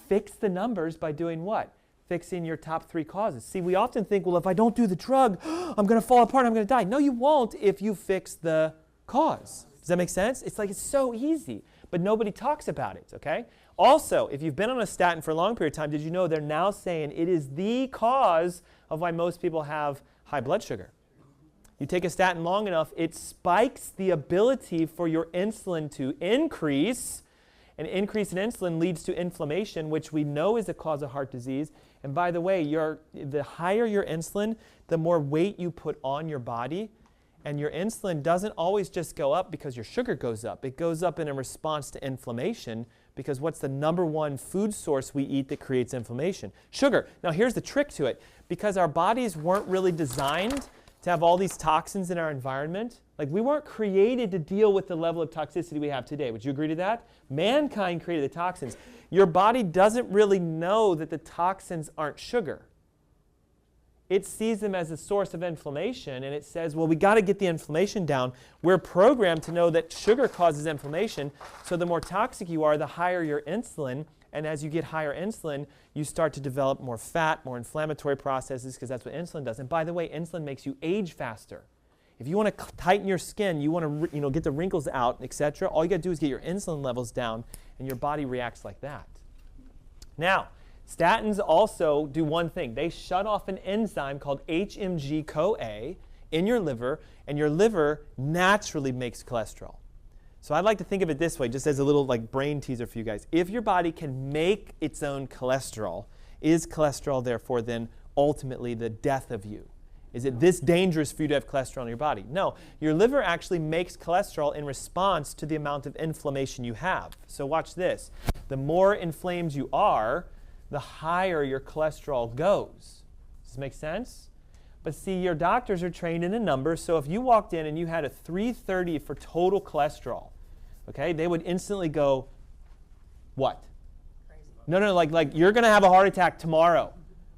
Fix the numbers by doing what? Fixing your top 3 causes. See, we often think, well, if I don't do the drug, I'm going to fall apart, I'm going to die. No, you won't if you fix the cause. Does that make sense? It's like it's so easy, but nobody talks about it, okay? Also, if you've been on a statin for a long period of time, did you know they're now saying it is the cause of why most people have high blood sugar? You take a statin long enough, it spikes the ability for your insulin to increase. An increase in insulin leads to inflammation, which we know is a cause of heart disease. And by the way, the higher your insulin, the more weight you put on your body. And your insulin doesn't always just go up because your sugar goes up. It goes up in a response to inflammation, because what's the number one food source we eat that creates inflammation? Sugar. Now here's the trick to it. Because our bodies weren't really designed to have all these toxins in our environment, like we weren't created to deal with the level of toxicity we have today. Would you agree to that? Mankind created the toxins. Your body doesn't really know that the toxins aren't sugar. It sees them as a source of inflammation, and it says, well, we got to get the inflammation down. We're programmed to know that sugar causes inflammation, so the more toxic you are, the higher your insulin, and as you get higher insulin, you start to develop more fat, more inflammatory processes, because that's what insulin does. And by the way, insulin makes you age faster. If you want to tighten your skin, you want to get the wrinkles out, etc., all you got to do is get your insulin levels down, and your body reacts like that. Now, statins also do one thing. They shut off an enzyme called HMG-CoA in your liver, and your liver naturally makes cholesterol. So I'd like to think of it this way, just as a little brain teaser for you guys. If your body can make its own cholesterol, is cholesterol therefore then ultimately the death of you? Is it this dangerous for you to have cholesterol in your body? No. Your liver actually makes cholesterol in response to the amount of inflammation you have. So watch this. The more inflamed you are, the higher your cholesterol goes. Does this make sense? But see, your doctors are trained in a number, so if you walked in and you had a 330 for total cholesterol, okay, they would instantly go, what? Crazy. No, like you're going to have a heart attack tomorrow.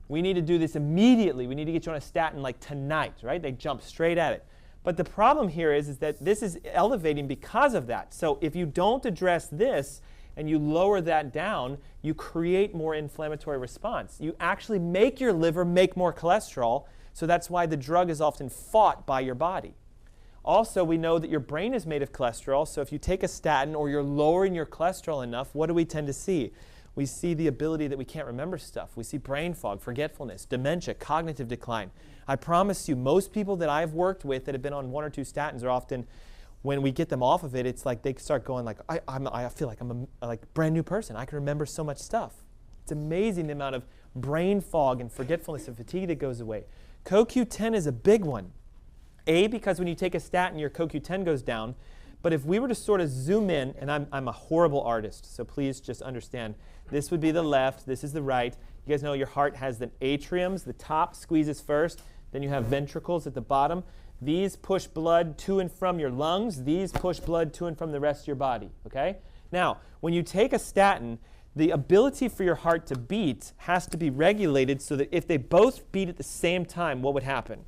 We need to do this immediately. We need to get you on a statin tonight, right? They jump straight at it. But the problem here is that this is elevating because of that. So if you don't address this and you lower that down, you create more inflammatory response. You actually make your liver make more cholesterol, so that's why the drug is often fought by your body. Also, we know that your brain is made of cholesterol, so if you take a statin or you're lowering your cholesterol enough, what do we tend to see? We see the ability that we can't remember stuff. We see brain fog, forgetfulness, dementia, cognitive decline. I promise you, most people that I've worked with that have been on 1 or 2 statins are often, when we get them off of it, it's like they start going I feel like I'm a brand new person. I can remember so much stuff. It's amazing the amount of brain fog and forgetfulness and fatigue that goes away. CoQ10 is a big one. Because when you take a statin, your CoQ10 goes down. But if we were to sort of zoom in, and I'm a horrible artist, so please just understand, this would be the left, this is the right. You guys know your heart has the atriums, the top squeezes first, then you have ventricles at the bottom. These push blood to and from your lungs. These push blood to and from the rest of your body, okay? Now, when you take a statin, the ability for your heart to beat has to be regulated so that if they both beat at the same time, what would happen?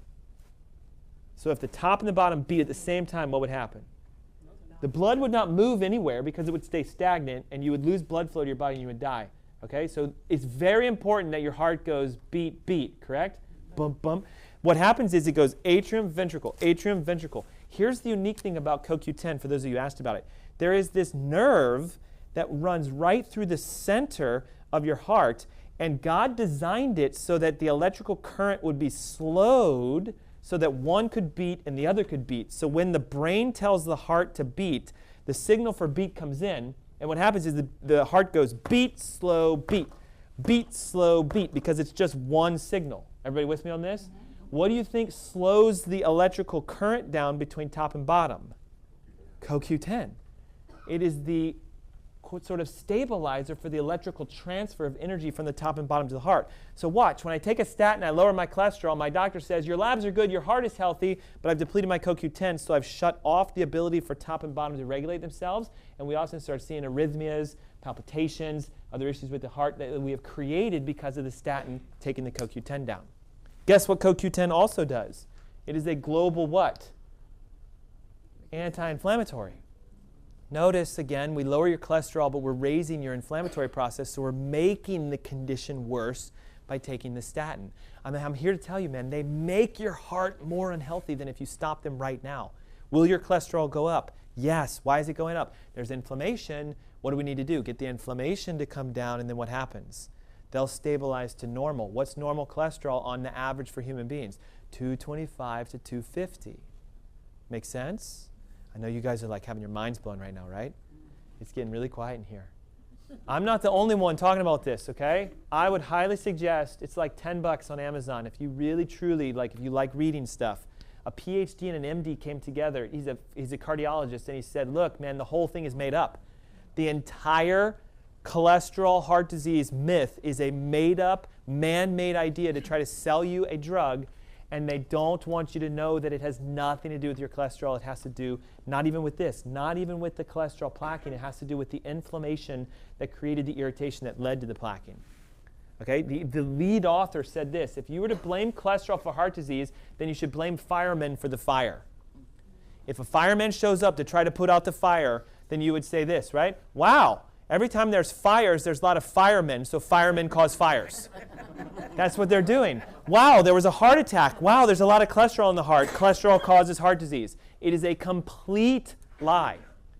So if the top and the bottom beat at the same time, what would happen? The blood would not move anywhere because it would stay stagnant, and you would lose blood flow to your body and you would die. Okay, so it's very important that your heart goes beat, beat, correct? Bump, bump. What happens is it goes atrium, ventricle, atrium, ventricle. Here's the unique thing about CoQ10, for those of you who asked about it. There is this nerve that runs right through the center of your heart, and God designed it so that the electrical current would be slowed so that one could beat and the other could beat. So when the brain tells the heart to beat, the signal for beat comes in, and what happens is the heart goes beat, slow, beat, slow, beat, because it's just one signal. Everybody with me on this? What do you think slows the electrical current down between top and bottom? CoQ10. It is the sort of stabilizer for the electrical transfer of energy from the top and bottom to the heart. So watch, when I take a statin, I lower my cholesterol, my doctor says, your labs are good, your heart is healthy, but I've depleted my CoQ10, so I've shut off the ability for top and bottom to regulate themselves, and we also start seeing arrhythmias, palpitations, other issues with the heart that we have created because of the statin taking the CoQ10 down. Guess what CoQ10 also does? It is a global what? Anti-inflammatory. Notice, again, we lower your cholesterol, but we're raising your inflammatory process, so we're making the condition worse by taking the statin. I'm here to tell you, man, they make your heart more unhealthy than if you stop them right now. Will your cholesterol go up? Yes. Why is it going up? There's inflammation. What do we need to do? Get the inflammation to come down, and then what happens? They'll stabilize to normal. What's normal cholesterol on the average for human beings? 225 to 250. Make sense? I know you guys are having your minds blown right now, right? It's getting really quiet in here. I'm not the only one talking about this, okay? I would highly suggest, it's like $10 on Amazon if you really, truly, if you like reading stuff. A PhD and an MD came together. He's a cardiologist, and he said, look, man, the whole thing is made up. The entire cholesterol heart disease myth is a made-up, man-made idea to try to sell you a drug, and they don't want you to know that it has nothing to do with your cholesterol. It has to do, not even with this, not even with the cholesterol plaquing. It has to do with the inflammation that created the irritation that led to the plaquing. Okay, the lead author said this: if you were to blame cholesterol for heart disease, then you should blame firemen for the fire. If a fireman shows up to try to put out the fire, then you would say this, right? Wow, every time there's fires, there's a lot of firemen, so firemen cause fires. That's what they're doing. Wow, there was a heart attack. Wow, there's a lot of cholesterol in the heart. Cholesterol causes heart disease. It is a complete lie,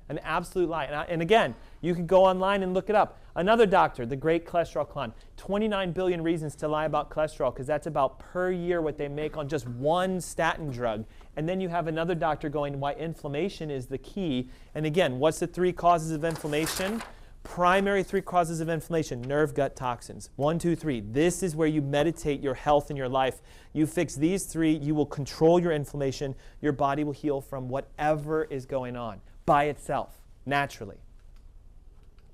an absolute lie. And again, you can go online and look it up. Another doctor, the great cholesterol clown, 29 billion reasons to lie about cholesterol, because that's about per year what they make on just one statin drug. And then you have another doctor going, why inflammation is the key. And again, what's the 3 causes of inflammation? Primary 3 causes of inflammation: nerve, gut, toxins. 1, 2, 3. This is where you meditate your health in your life. You fix these 3, you will control your inflammation. Your body will heal from whatever is going on by itself, naturally.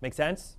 Make sense?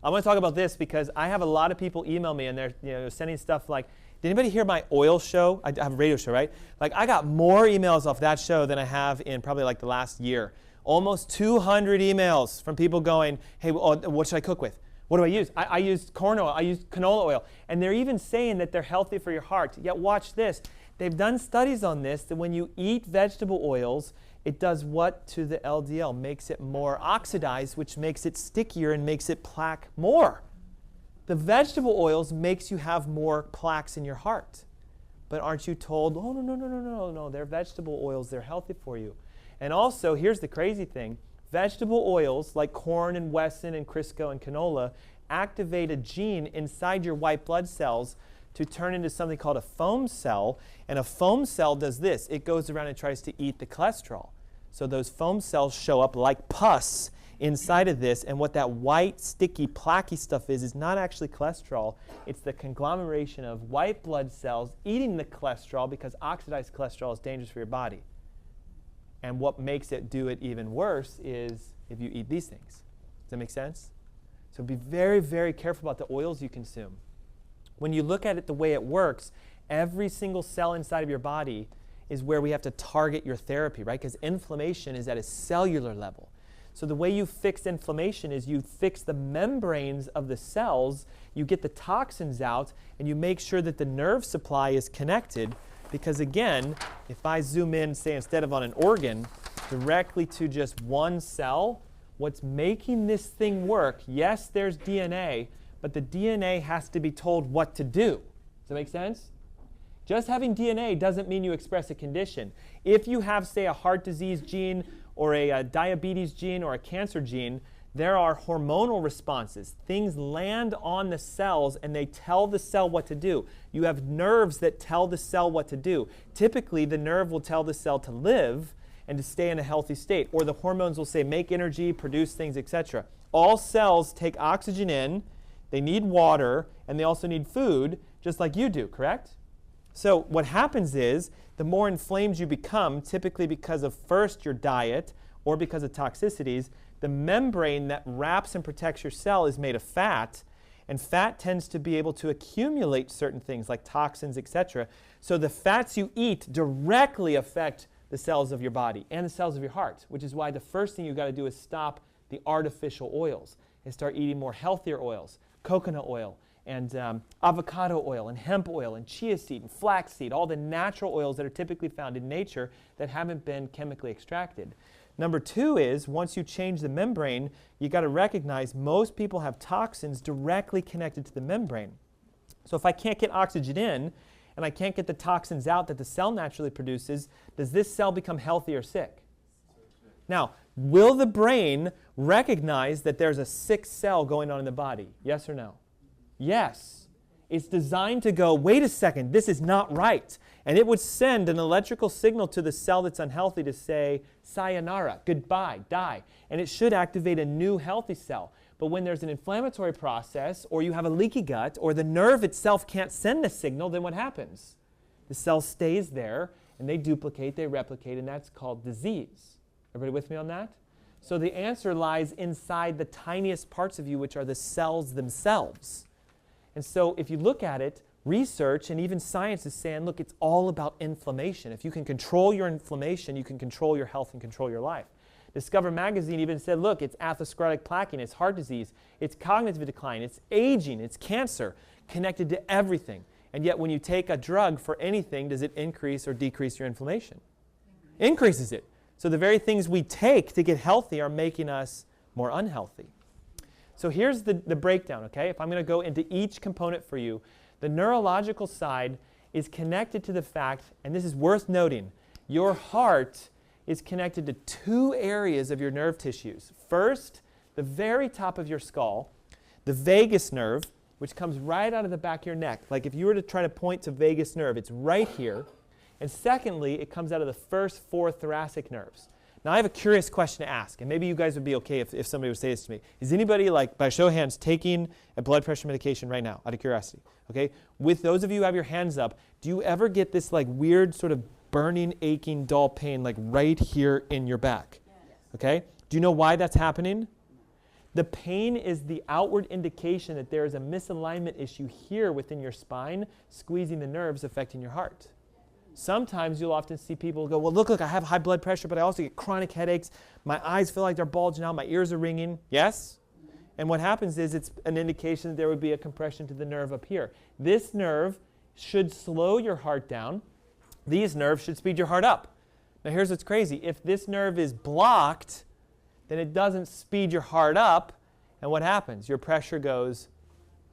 I want to talk about this because I have a lot of people email me and they're sending stuff like, did anybody hear my oil show? I have a radio show, right? Like, I got more emails off that show than I have in probably like the last year. Almost 200 emails from people going, hey, what should I cook with? What do I use? I use corn oil. I use canola oil. And they're even saying that they're healthy for your heart. Yet watch this. They've done studies on this, that when you eat vegetable oils, it does what to the LDL? Makes it more oxidized, which makes it stickier and makes it plaque more. The vegetable oils makes you have more plaques in your heart. But aren't you told, oh, no, they're vegetable oils, they're healthy for you. And also, here's the crazy thing. Vegetable oils like corn and Wesson and Crisco and canola activate a gene inside your white blood cells to turn into something called a foam cell. And a foam cell does this. It goes around and tries to eat the cholesterol. So those foam cells show up like pus inside of this. And what that white, sticky, plaquey stuff is not actually cholesterol. It's the conglomeration of white blood cells eating the cholesterol, because oxidized cholesterol is dangerous for your body. And what makes it do it even worse is if you eat these things. Does that make sense? So be very, very careful about the oils you consume. When you look at it the way it works, every single cell inside of your body is where we have to target your therapy, right? Because inflammation is at a cellular level. So the way you fix inflammation is you fix the membranes of the cells, you get the toxins out, and you make sure that the nerve supply is connected. Because again, if I zoom in, say, instead of on an organ, directly to just one cell, what's making this thing work, yes, there's DNA, but the DNA has to be told what to do. Does that make sense? Just having DNA doesn't mean you express a condition. If you have, say, a heart disease gene or a diabetes gene or a cancer gene, there are hormonal responses. Things land on the cells and they tell the cell what to do. You have nerves that tell the cell what to do. Typically, the nerve will tell the cell to live and to stay in a healthy state. Or the hormones will say make energy, produce things, etc. All cells take oxygen in, they need water, and they also need food, just like you do, correct? So what happens is, the more inflamed you become, typically because of first your diet or because of toxicities, the membrane that wraps and protects your cell is made of fat, and fat tends to be able to accumulate certain things like toxins, etc. So the fats you eat directly affect the cells of your body and the cells of your heart, which is why the first thing you've got to do is stop the artificial oils and start eating more healthier oils, coconut oil, and avocado oil, and hemp oil, and chia seed, and flax seed, all the natural oils that are typically found in nature that haven't been chemically extracted. Number 2 is, once you change the membrane, you got to recognize most people have toxins directly connected to the membrane. So if I can't get oxygen in, and I can't get the toxins out that the cell naturally produces, does this cell become healthy or sick? Now, will the brain recognize that there's a sick cell going on in the body? Yes or no? Yes. It's designed to go, wait a second, this is not right. And it would send an electrical signal to the cell that's unhealthy to say, sayonara, goodbye, die. And it should activate a new healthy cell. But when there's an inflammatory process, or you have a leaky gut, or the nerve itself can't send the signal, then what happens? The cell stays there, and they duplicate, they replicate, and that's called disease. Everybody with me on that? So the answer lies inside the tiniest parts of you, which are the cells themselves. And so if you look at it, research and even science is saying, look, it's all about inflammation. If you can control your inflammation, you can control your health and control your life. Discover magazine even said, look, it's atherosclerotic plaquing, it's heart disease, it's cognitive decline, it's aging, it's cancer, connected to everything. And yet when you take a drug for anything, does it increase or decrease your inflammation? Increases it. So the very things we take to get healthy are making us more unhealthy. So here's the breakdown, okay? If I'm going to go into each component for you, The neurological side is connected to the fact, and this is worth noting, your heart is connected to two areas of your nerve tissues. First, the very top of your skull, the vagus nerve, which comes right out of the back of your neck. Like if you were to try to point to vagus nerve, it's right here. And secondly, it comes out of the first 4 thoracic nerves. Now I have a curious question to ask, and maybe you guys would be okay if somebody would say this to me. Is anybody, like, by show of hands, taking a blood pressure medication right now, out of curiosity? Okay? With those of you who have your hands up, do you ever get this like weird sort of burning, aching, dull pain like right here in your back? Okay? Do you know why that's happening? The pain is the outward indication that there is a misalignment issue here within your spine, squeezing the nerves affecting your heart. Sometimes you'll often see people go, well, look, I have high blood pressure, but I also get chronic headaches. My eyes feel like they're bulging out. My ears are ringing. Yes? And what happens is it's an indication that there would be a compression to the nerve up here. This nerve should slow your heart down. These nerves should speed your heart up. Now here's what's crazy. If this nerve is blocked, then it doesn't speed your heart up. And what happens? Your pressure goes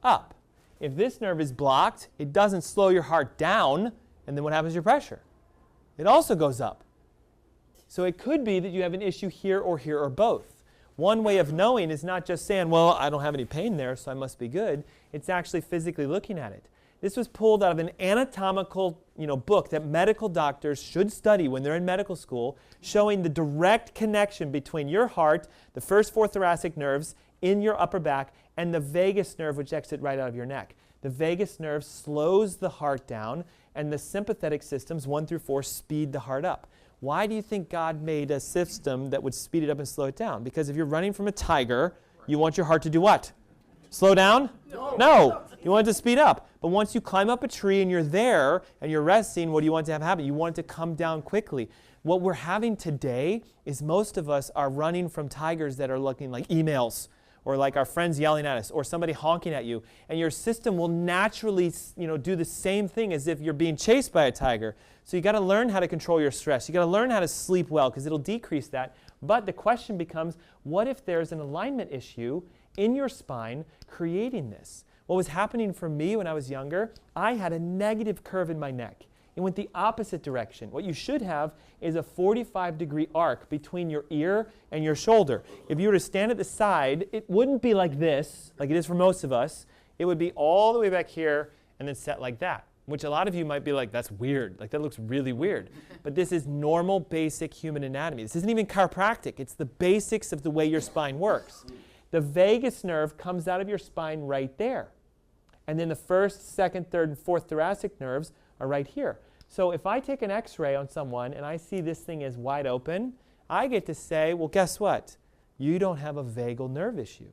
up. If this nerve is blocked, it doesn't slow your heart down. And then what happens to your pressure? It also goes up. So it could be that you have an issue here or both. One way of knowing is not just saying, well, I don't have any pain there, so I must be good. It's actually physically looking at it. This was pulled out of an anatomical book that medical doctors should study when they're in medical school, showing the direct connection between your heart, the first 4 thoracic nerves in your upper back, and the vagus nerve, which exits right out of your neck. The vagus nerve slows the heart down, and the sympathetic systems, 1 through 4, speed the heart up. Why do you think God made a system that would speed it up and slow it down? Because if you're running from a tiger, you want your heart to do what? Slow down? No. You want it to speed up. But once you climb up a tree and you're there and you're resting, what do you want to have happen? You want it to come down quickly. What we're having today is most of us are running from tigers that are looking like emails, or like our friends yelling at us, or somebody honking at you. And your system will naturally, do the same thing as if you're being chased by a tiger. So you got to learn how to control your stress. You got to learn how to sleep well, because it'll decrease that. But the question becomes, what if there's an alignment issue in your spine creating this? What was happening for me when I was younger, I had a negative curve in my neck. It went the opposite direction. What you should have is a 45-degree arc between your ear and your shoulder. If you were to stand at the side, it wouldn't be like this, like it is for most of us. It would be all the way back here and then set like that, which a lot of you might be like, that's weird. Like, that looks really weird. But this is normal, basic human anatomy. This isn't even chiropractic. It's the basics of the way your spine works. The vagus nerve comes out of your spine right there. And then the first, second, third, and fourth thoracic nerves are right here. So if I take an x-ray on someone and I see this thing is wide open, I get to say, well, guess what? You don't have a vagal nerve issue.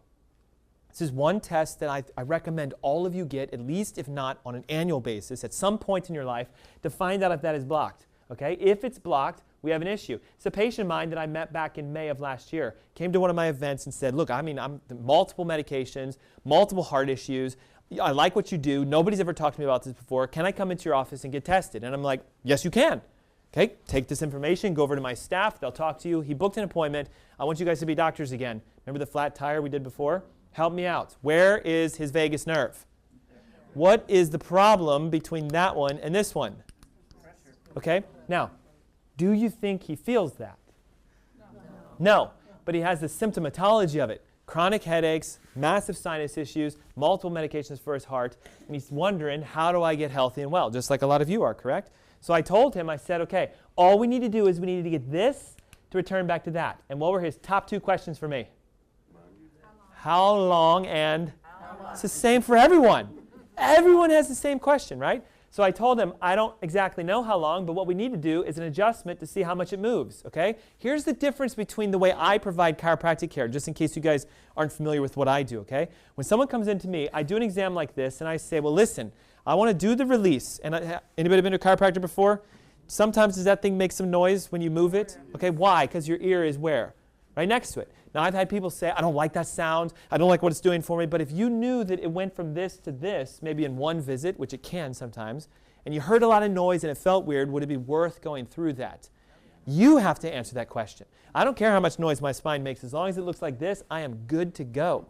This is one test that I recommend all of you get, at least if not on an annual basis, at some point in your life, to find out if that is blocked. Okay? If it's blocked, we have an issue. It's a patient of mine that I met back in May of last year. Came to one of my events and said, look, I'm multiple medications, multiple heart issues. I like what you do. Nobody's ever talked to me about this before. Can I come into your office and get tested? And I'm like, yes, you can. Okay, take this information, go over to my staff. They'll talk to you. He booked an appointment. I want you guys to be doctors again. Remember the flat tire we did before? Help me out. Where is his vagus nerve? What is the problem between that one and this one? Okay, now, do you think he feels that? No, but he has the symptomatology of it. Chronic headaches, massive sinus issues, multiple medications for his heart, and he's wondering, how do I get healthy and well? Just like a lot of you are, correct? So I told him, I said, okay, all we need to do is we need to get this to return back to that. And what were his top 2 questions for me? How long and how much? It's the same for everyone. Everyone has the same question, right? So I told him, I don't exactly know how long, but what we need to do is an adjustment to see how much it moves, okay? Here's the difference between the way I provide chiropractic care, just in case you guys aren't familiar with what I do, okay? When someone comes into me, I do an exam like this, and I say, well, listen, I want to do the release. And anybody been to a chiropractor before? Sometimes does that thing make some noise when you move it? Okay, why? Because your ear is where? Right next to it. Now, I've had people say, I don't like that sound. I don't like what it's doing for me. But if you knew that it went from this to this, maybe in one visit, which it can sometimes, and you heard a lot of noise and it felt weird, would it be worth going through that? You have to answer that question. I don't care how much noise my spine makes. As long as it looks like this, I am good to go.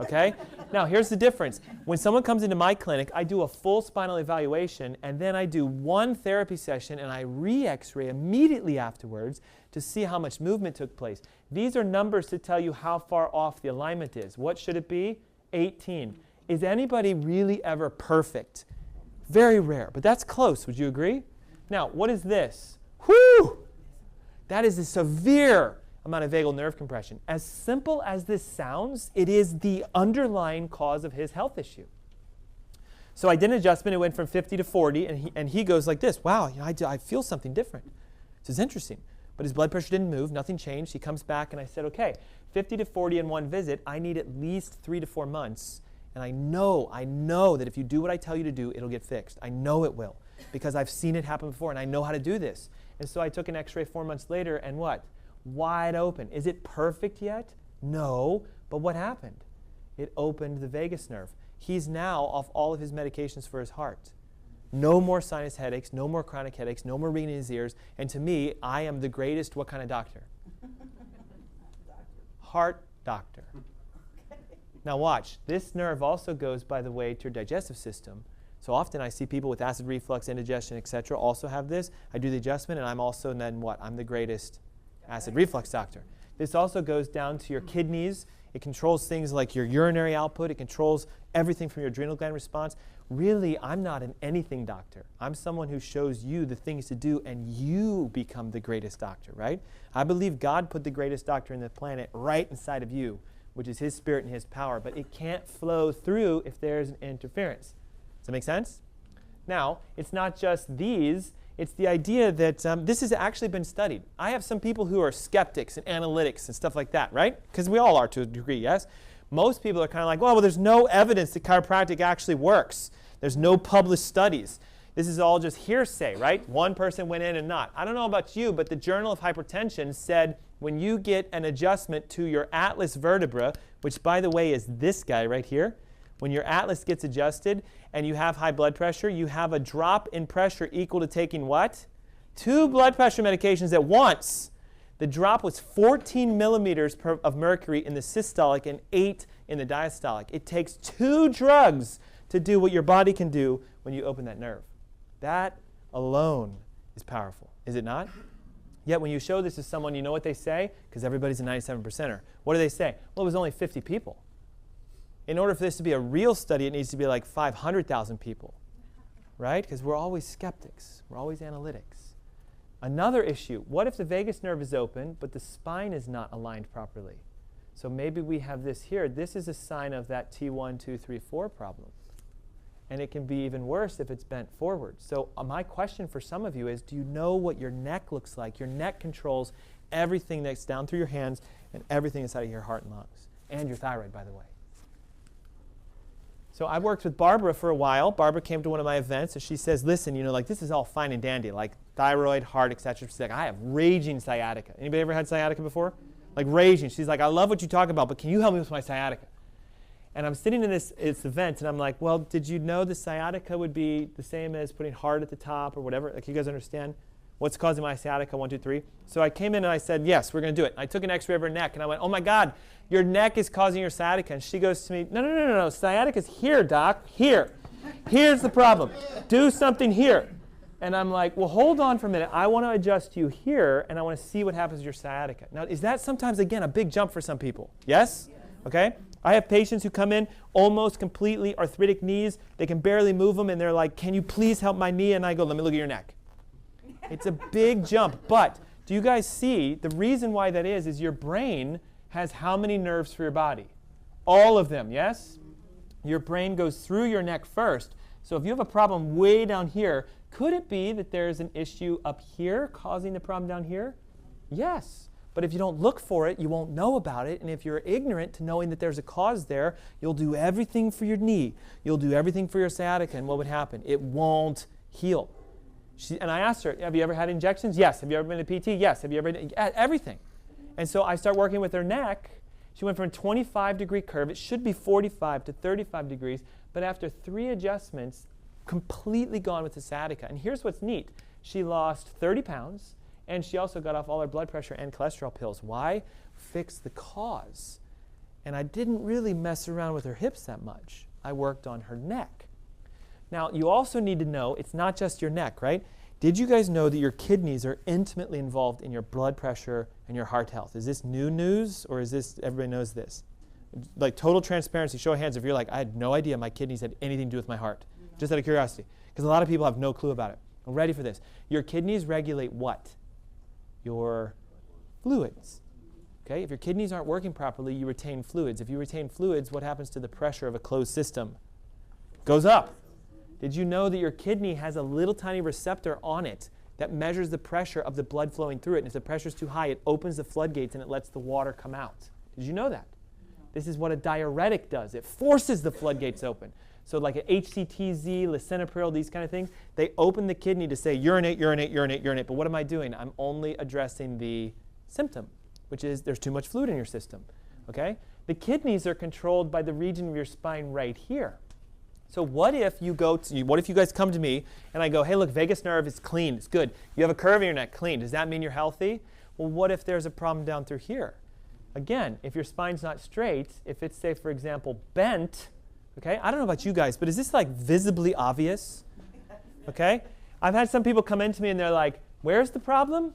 Okay? Now, here's the difference. When someone comes into my clinic, I do a full spinal evaluation, and then I do one therapy session, and I re-x-ray immediately afterwards to see how much movement took place. These are numbers to tell you how far off the alignment is. What should it be? 18. Is anybody really ever perfect? Very rare, but that's close. Would you agree? Now, what is this? Whew! That is a severe amount of vagal nerve compression. As simple as this sounds, it is the underlying cause of his health issue. So I did an adjustment. It went from 50 to 40, and he goes like this. Wow, I feel something different. This is interesting. But his blood pressure didn't move. Nothing changed. He comes back, and I said, okay, 50 to 40 in one visit. I need at least 3 to 4 months. And I know that if you do what I tell you to do, it'll get fixed. I know it will, because I've seen it happen before, and I know how to do this. And so I took an x-ray 4 months later, and what? Wide open. Is it perfect yet? No. But what happened? It opened the vagus nerve. He's now off all of his medications for his heart. No more sinus headaches, no more chronic headaches, no more ringing in his ears. And to me, I am the greatest what kind of doctor? Heart doctor. Now watch. This nerve also goes, by the way, to your digestive system. So often I see people with acid reflux, indigestion, etc. also have this. I do the adjustment, and I'm also then what? I'm the greatest acid reflux doctor. This also goes down to your kidneys. It controls things like your urinary output. It controls everything from your adrenal gland response. Really, I'm not an anything doctor. I'm someone who shows you the things to do, and you become the greatest doctor, right? I believe God put the greatest doctor in the planet right inside of you, which is his spirit and his power. But it can't flow through if there's an interference. Does that make sense? Now, it's not just these. It's the idea that this has actually been studied. I have some people who are skeptics and analytics and stuff like that, right? Because we all are to a degree, yes? Most people are kind of like, well, there's no evidence that chiropractic actually works. There's no published studies. This is all just hearsay, right? One person went in and not. I don't know about you, but the Journal of Hypertension said when you get an adjustment to your atlas vertebra, which, by the way, is this guy right here, when your atlas gets adjusted and you have high blood pressure, you have a drop in pressure equal to taking what? 2 blood pressure medications at once. The drop was 14 millimeters of mercury in the systolic and 8 in the diastolic. It takes 2 drugs to do what your body can do when you open that nerve. That alone is powerful, is it not? Yet when you show this to someone, you know what they say? Because everybody's a 97%er. What do they say? Well, it was only 50 people. In order for this to be a real study, it needs to be like 500,000 people, right? Because we're always skeptics. We're always analytics. Another issue, what if the vagus nerve is open, but the spine is not aligned properly? So maybe we have this here. This is a sign of that T1, 2, 3, 4 problem. And it can be even worse if it's bent forward. So my question for some of you is, do you know what your neck looks like? Your neck controls everything that's down through your hands and everything inside of your heart and lungs. And your thyroid, by the way. So I worked with Barbara for a while. Barbara came to one of my events, and she says, listen, like this is all fine and dandy, like thyroid, heart, etc. She's like, I have raging sciatica. Anybody ever had sciatica before? Like raging. She's like, I love what you talk about, but can you help me with my sciatica? And I'm sitting in this event, and I'm like, well, did you know the sciatica would be the same as putting heart at the top or whatever? Like, you guys understand what's causing my sciatica, 1, 2, 3? So I came in and I said, yes, we're going to do it. I took an x-ray of her neck, and I went, oh, my God, your neck is causing your sciatica. And she goes to me, no, sciatica's here, doc, here. Here's the problem. Do something here. And I'm like, well, hold on for a minute. I want to adjust you here, and I want to see what happens to your sciatica. Now, is that sometimes, again, a big jump for some people? Yes? Okay? I have patients who come in almost completely arthritic knees. They can barely move them, and they're like, can you please help my knee? And I go, let me look at your neck. It's a big jump. But do you guys see the reason why that is your brain has how many nerves for your body? All of them, yes? Your brain goes through your neck first. So if you have a problem way down here, could it be that there's an issue up here causing the problem down here? Yes. But if you don't look for it, you won't know about it. And if you're ignorant to knowing that there's a cause there, you'll do everything for your knee. You'll do everything for your sciatica. And what would happen? It won't heal. And I asked her, have you ever had injections? Yes. Have you ever been to PT? Yes. Have you ever been everything? And so I start working with her neck. She went from a 25-degree curve. It should be 45 to 35 degrees. But after 3 adjustments, completely gone with the sciatica. And here's what's neat. She lost 30 pounds. And she also got off all her blood pressure and cholesterol pills. Why? Fix the cause. And I didn't really mess around with her hips that much. I worked on her neck. Now, you also need to know it's not just your neck, right? Did you guys know that your kidneys are intimately involved in your blood pressure and your heart health? Is this new news, or is this, everybody knows this? Like total transparency, show of hands if you're like, I had no idea my kidneys had anything to do with my heart. Just out of curiosity. Because a lot of people have no clue about it. I'm ready for this. Your kidneys regulate what? Your fluids. Okay? If your kidneys aren't working properly, you retain fluids. If you retain fluids, what happens to the pressure of a closed system? Goes up. Did you know that your kidney has a little tiny receptor on it that measures the pressure of the blood flowing through it? And if the pressure is too high, it opens the floodgates and it lets the water come out. Did you know that? This is what a diuretic does. It forces the floodgates open. So like an HCTZ, lisinopril, these kind of things, they open the kidney to say urinate, urinate, urinate, urinate. But what am I doing? I'm only addressing the symptom, which is there's too much fluid in your system. Okay? The kidneys are controlled by the region of your spine right here. So what if you guys come to me and I go, hey, look, vagus nerve is clean. It's good. You have a curve in your neck, clean. Does that mean you're healthy? Well, what if there's a problem down through here? Again, if your spine's not straight, if it's, say, for example, bent, okay? I don't know about you guys, but is this like visibly obvious? Okay? I've had some people come into me and they're like, where's the problem?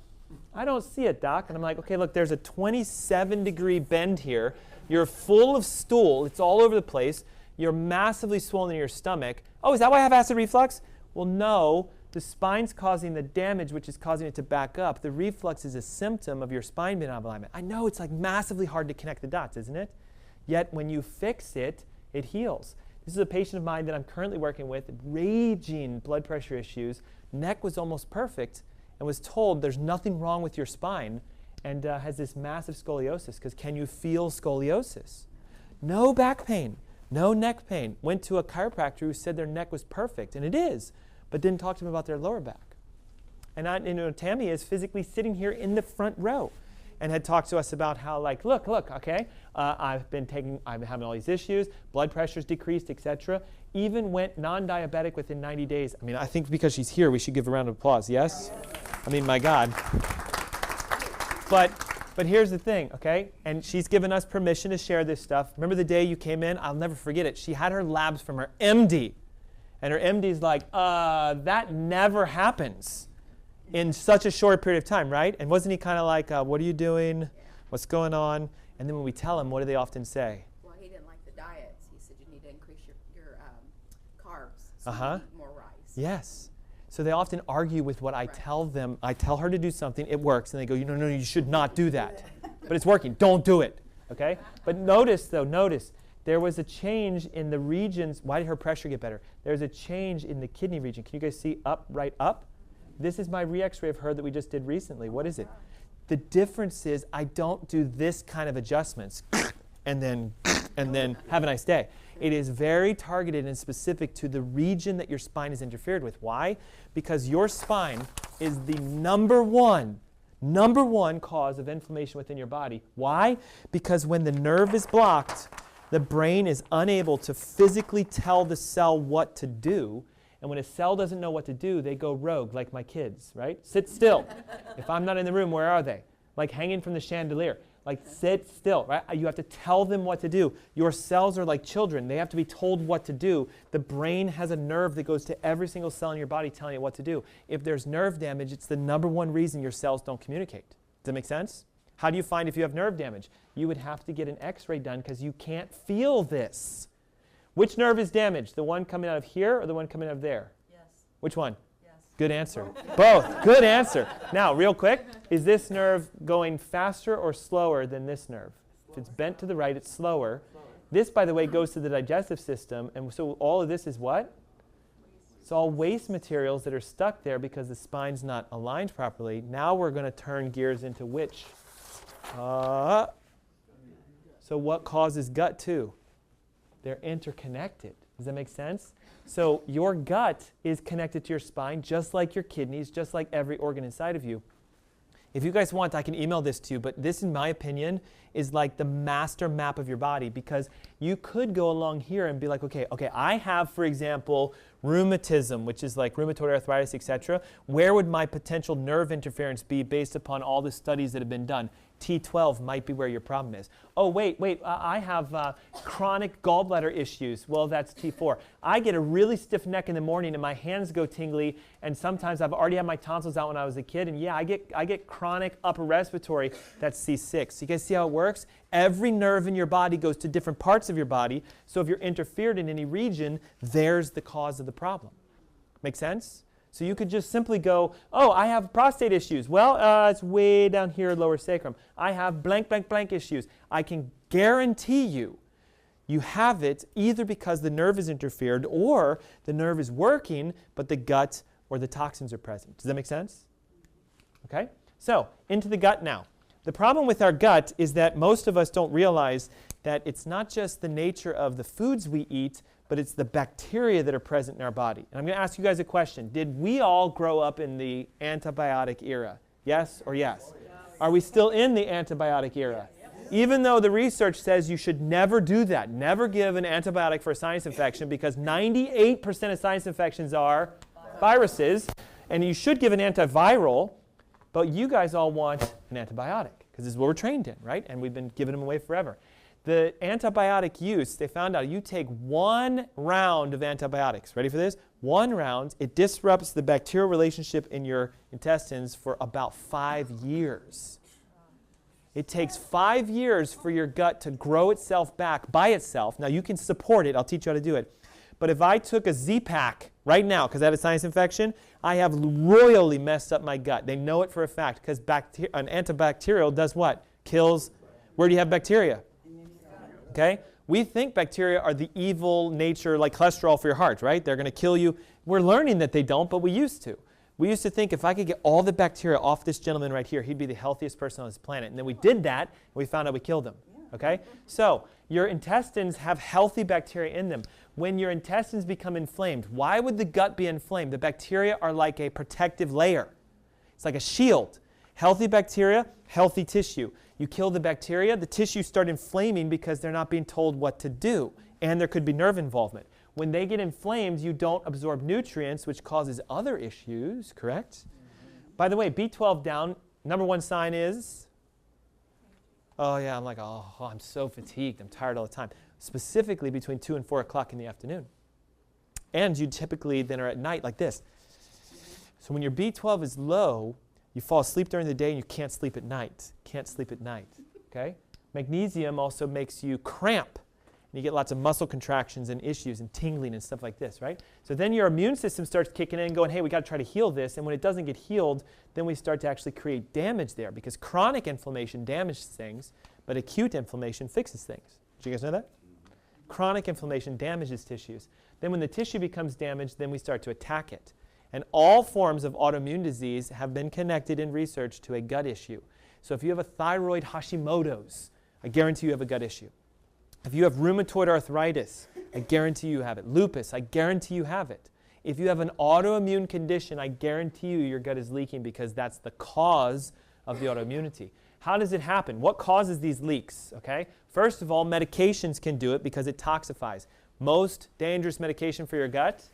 I don't see it, doc. And I'm like, okay, look, there's a 27-degree bend here. You're full of stool. It's all over the place. You're massively swollen in your stomach. Oh, is that why I have acid reflux? Well, no. The spine's causing the damage, which is causing it to back up. The reflux is a symptom of your spine being out of alignment. I know it's like massively hard to connect the dots, isn't it? Yet when you fix it, it heals. This is a patient of mine that I'm currently working with, raging blood pressure issues. Neck was almost perfect and was told there's nothing wrong with your spine and has this massive scoliosis. Because can you feel scoliosis? No back pain. No neck pain. Went to a chiropractor who said their neck was perfect, and it is, but didn't talk to them about their lower back. And Tammy is physically sitting here in the front row and had talked to us about how, like, look, okay, I've been having all these issues, blood pressure's decreased, etc. Even went non-diabetic within 90 days. I mean, I think because she's here, we should give a round of applause, yes? I mean, my God. But here's the thing, okay? And she's given us permission to share this stuff. Remember the day you came in? I'll never forget it. She had her labs from her MD. And her MD's like, that never happens in such a short period of time, right? And wasn't he kind of like, what are you doing? What's going on? And then when we tell him, what do they often say? Well, he didn't like the diets. He said you need to increase your carbs, so you eat more rice. Yes. So they often argue with what I tell them. I tell her to do something, it works, and they go, no, you should not do that. But it's working, don't do it, okay? But notice, there was a change in the regions. Why did her pressure get better? There's a change in the kidney region. Can you guys see up, right up? This is my re-x-ray of her that we just did recently. What is it? The difference is I don't do this kind of adjustments and then have a nice day. It is very targeted and specific to the region that your spine is interfered with. Why? Because your spine is the number one cause of inflammation within your body. Why? Because when the nerve is blocked, the brain is unable to physically tell the cell what to do. And when a cell doesn't know what to do, they go rogue, like my kids, right? Sit still. If I'm not in the room, where are they? Like hanging from the chandelier. Like sit still, right? You have to tell them what to do. Your cells are like children. They have to be told what to do. The brain has a nerve that goes to every single cell in your body telling it what to do. If there's nerve damage, it's the number one reason your cells don't communicate. Does that make sense? How do you find if you have nerve damage? You would have to get an x-ray done because you can't feel this. Which nerve is damaged? The one coming out of here or the one coming out of there? Yes. Which one? Yes. Good answer. Both. Good answer. Now, real quick, is this nerve going faster or slower than this nerve? If it's bent to the right, it's slower. This, by the way, goes to the digestive system. And so all of this is what? It's all waste materials that are stuck there because the spine's not aligned properly. Now we're going to turn gears into which? So what causes gut too? They're interconnected. Does that make sense? So your gut is connected to your spine, just like your kidneys, just like every organ inside of you. If you guys want, I can email this to you, but this, in my opinion, is like the master map of your body because you could go along here and be like, okay, I have, for example, rheumatism, which is like rheumatoid arthritis, etc., where would my potential nerve interference be based upon all the studies that have been done? T12 might be where your problem is. Oh, wait, I have chronic gallbladder issues. Well, that's T4. I get a really stiff neck in the morning and my hands go tingly, and sometimes I've already had my tonsils out when I was a kid, and yeah, I get chronic upper respiratory. That's C6. You guys see how it works? Every nerve in your body goes to different parts of your body, so if you're interfered in any region, there's the cause of the problem. Make sense? So you could just simply go, oh, I have prostate issues. Well, it's way down here, lower sacrum. I have blank, blank, blank issues. I can guarantee you have it either because the nerve is interfered or the nerve is working, but the gut or the toxins are present. Does that make sense? Okay? So, into the gut now. The problem with our gut is that most of us don't realize that it's not just the nature of the foods we eat, but it's the bacteria that are present in our body. And I'm going to ask you guys a question. Did we all grow up in the antibiotic era? Yes or yes? Are we still in the antibiotic era? Even though the research says you should never do that, never give an antibiotic for a sinus infection, because 98% of sinus infections are viruses, and you should give an antiviral, but you guys all want an antibiotic, because this is what we're trained in, right? And we've been giving them away forever. The antibiotic use, they found out you take 1 round of antibiotics. Ready for this? 1 round, it disrupts the bacterial relationship in your intestines for about 5 years. It takes 5 years for your gut to grow itself back by itself. Now, you can support it. I'll teach you how to do it. But if I took a Z-Pak right now, because I have a sinus infection, I have royally messed up my gut. They know it for a fact, because an antibacterial does what? Kills. Where do you have bacteria? Okay? We think bacteria are the evil nature, like cholesterol for your heart, right? They're going to kill you. We're learning that they don't, but we used to. We used to think if I could get all the bacteria off this gentleman right here, he'd be the healthiest person on this planet. And then we did that, and we found out we killed him. Okay? So, your intestines have healthy bacteria in them. When your intestines become inflamed, why would the gut be inflamed? The bacteria are like a protective layer. It's like a shield. Healthy bacteria, healthy tissue. You kill the bacteria, the tissues start inflaming because they're not being told what to do. And there could be nerve involvement. When they get inflamed, you don't absorb nutrients, which causes other issues, correct? By the way, B12 down, number 1 sign is? Oh yeah, I'm like, oh, I'm so fatigued. I'm tired all the time. Specifically between 2 and 4 o'clock in the afternoon. And you typically then are at night like this. So when your B12 is low, you fall asleep during the day and you can't sleep at night. Can't sleep at night, okay? Magnesium also makes you cramp. And you get lots of muscle contractions and issues and tingling and stuff like this, right? So then your immune system starts kicking in and going, hey, we got to try to heal this. And when it doesn't get healed, then we start to actually create damage there, because chronic inflammation damages things, but acute inflammation fixes things. Did you guys know that? Chronic inflammation damages tissues. Then when the tissue becomes damaged, then we start to attack it. And all forms of autoimmune disease have been connected in research to a gut issue. So if you have a thyroid Hashimoto's, I guarantee you have a gut issue. If you have rheumatoid arthritis, I guarantee you have it. Lupus, I guarantee you have it. If you have an autoimmune condition, I guarantee you your gut is leaking, because that's the cause of the autoimmunity. How does it happen? What causes these leaks? Okay? First of all, medications can do it because it toxifies. Most dangerous medication for your gut?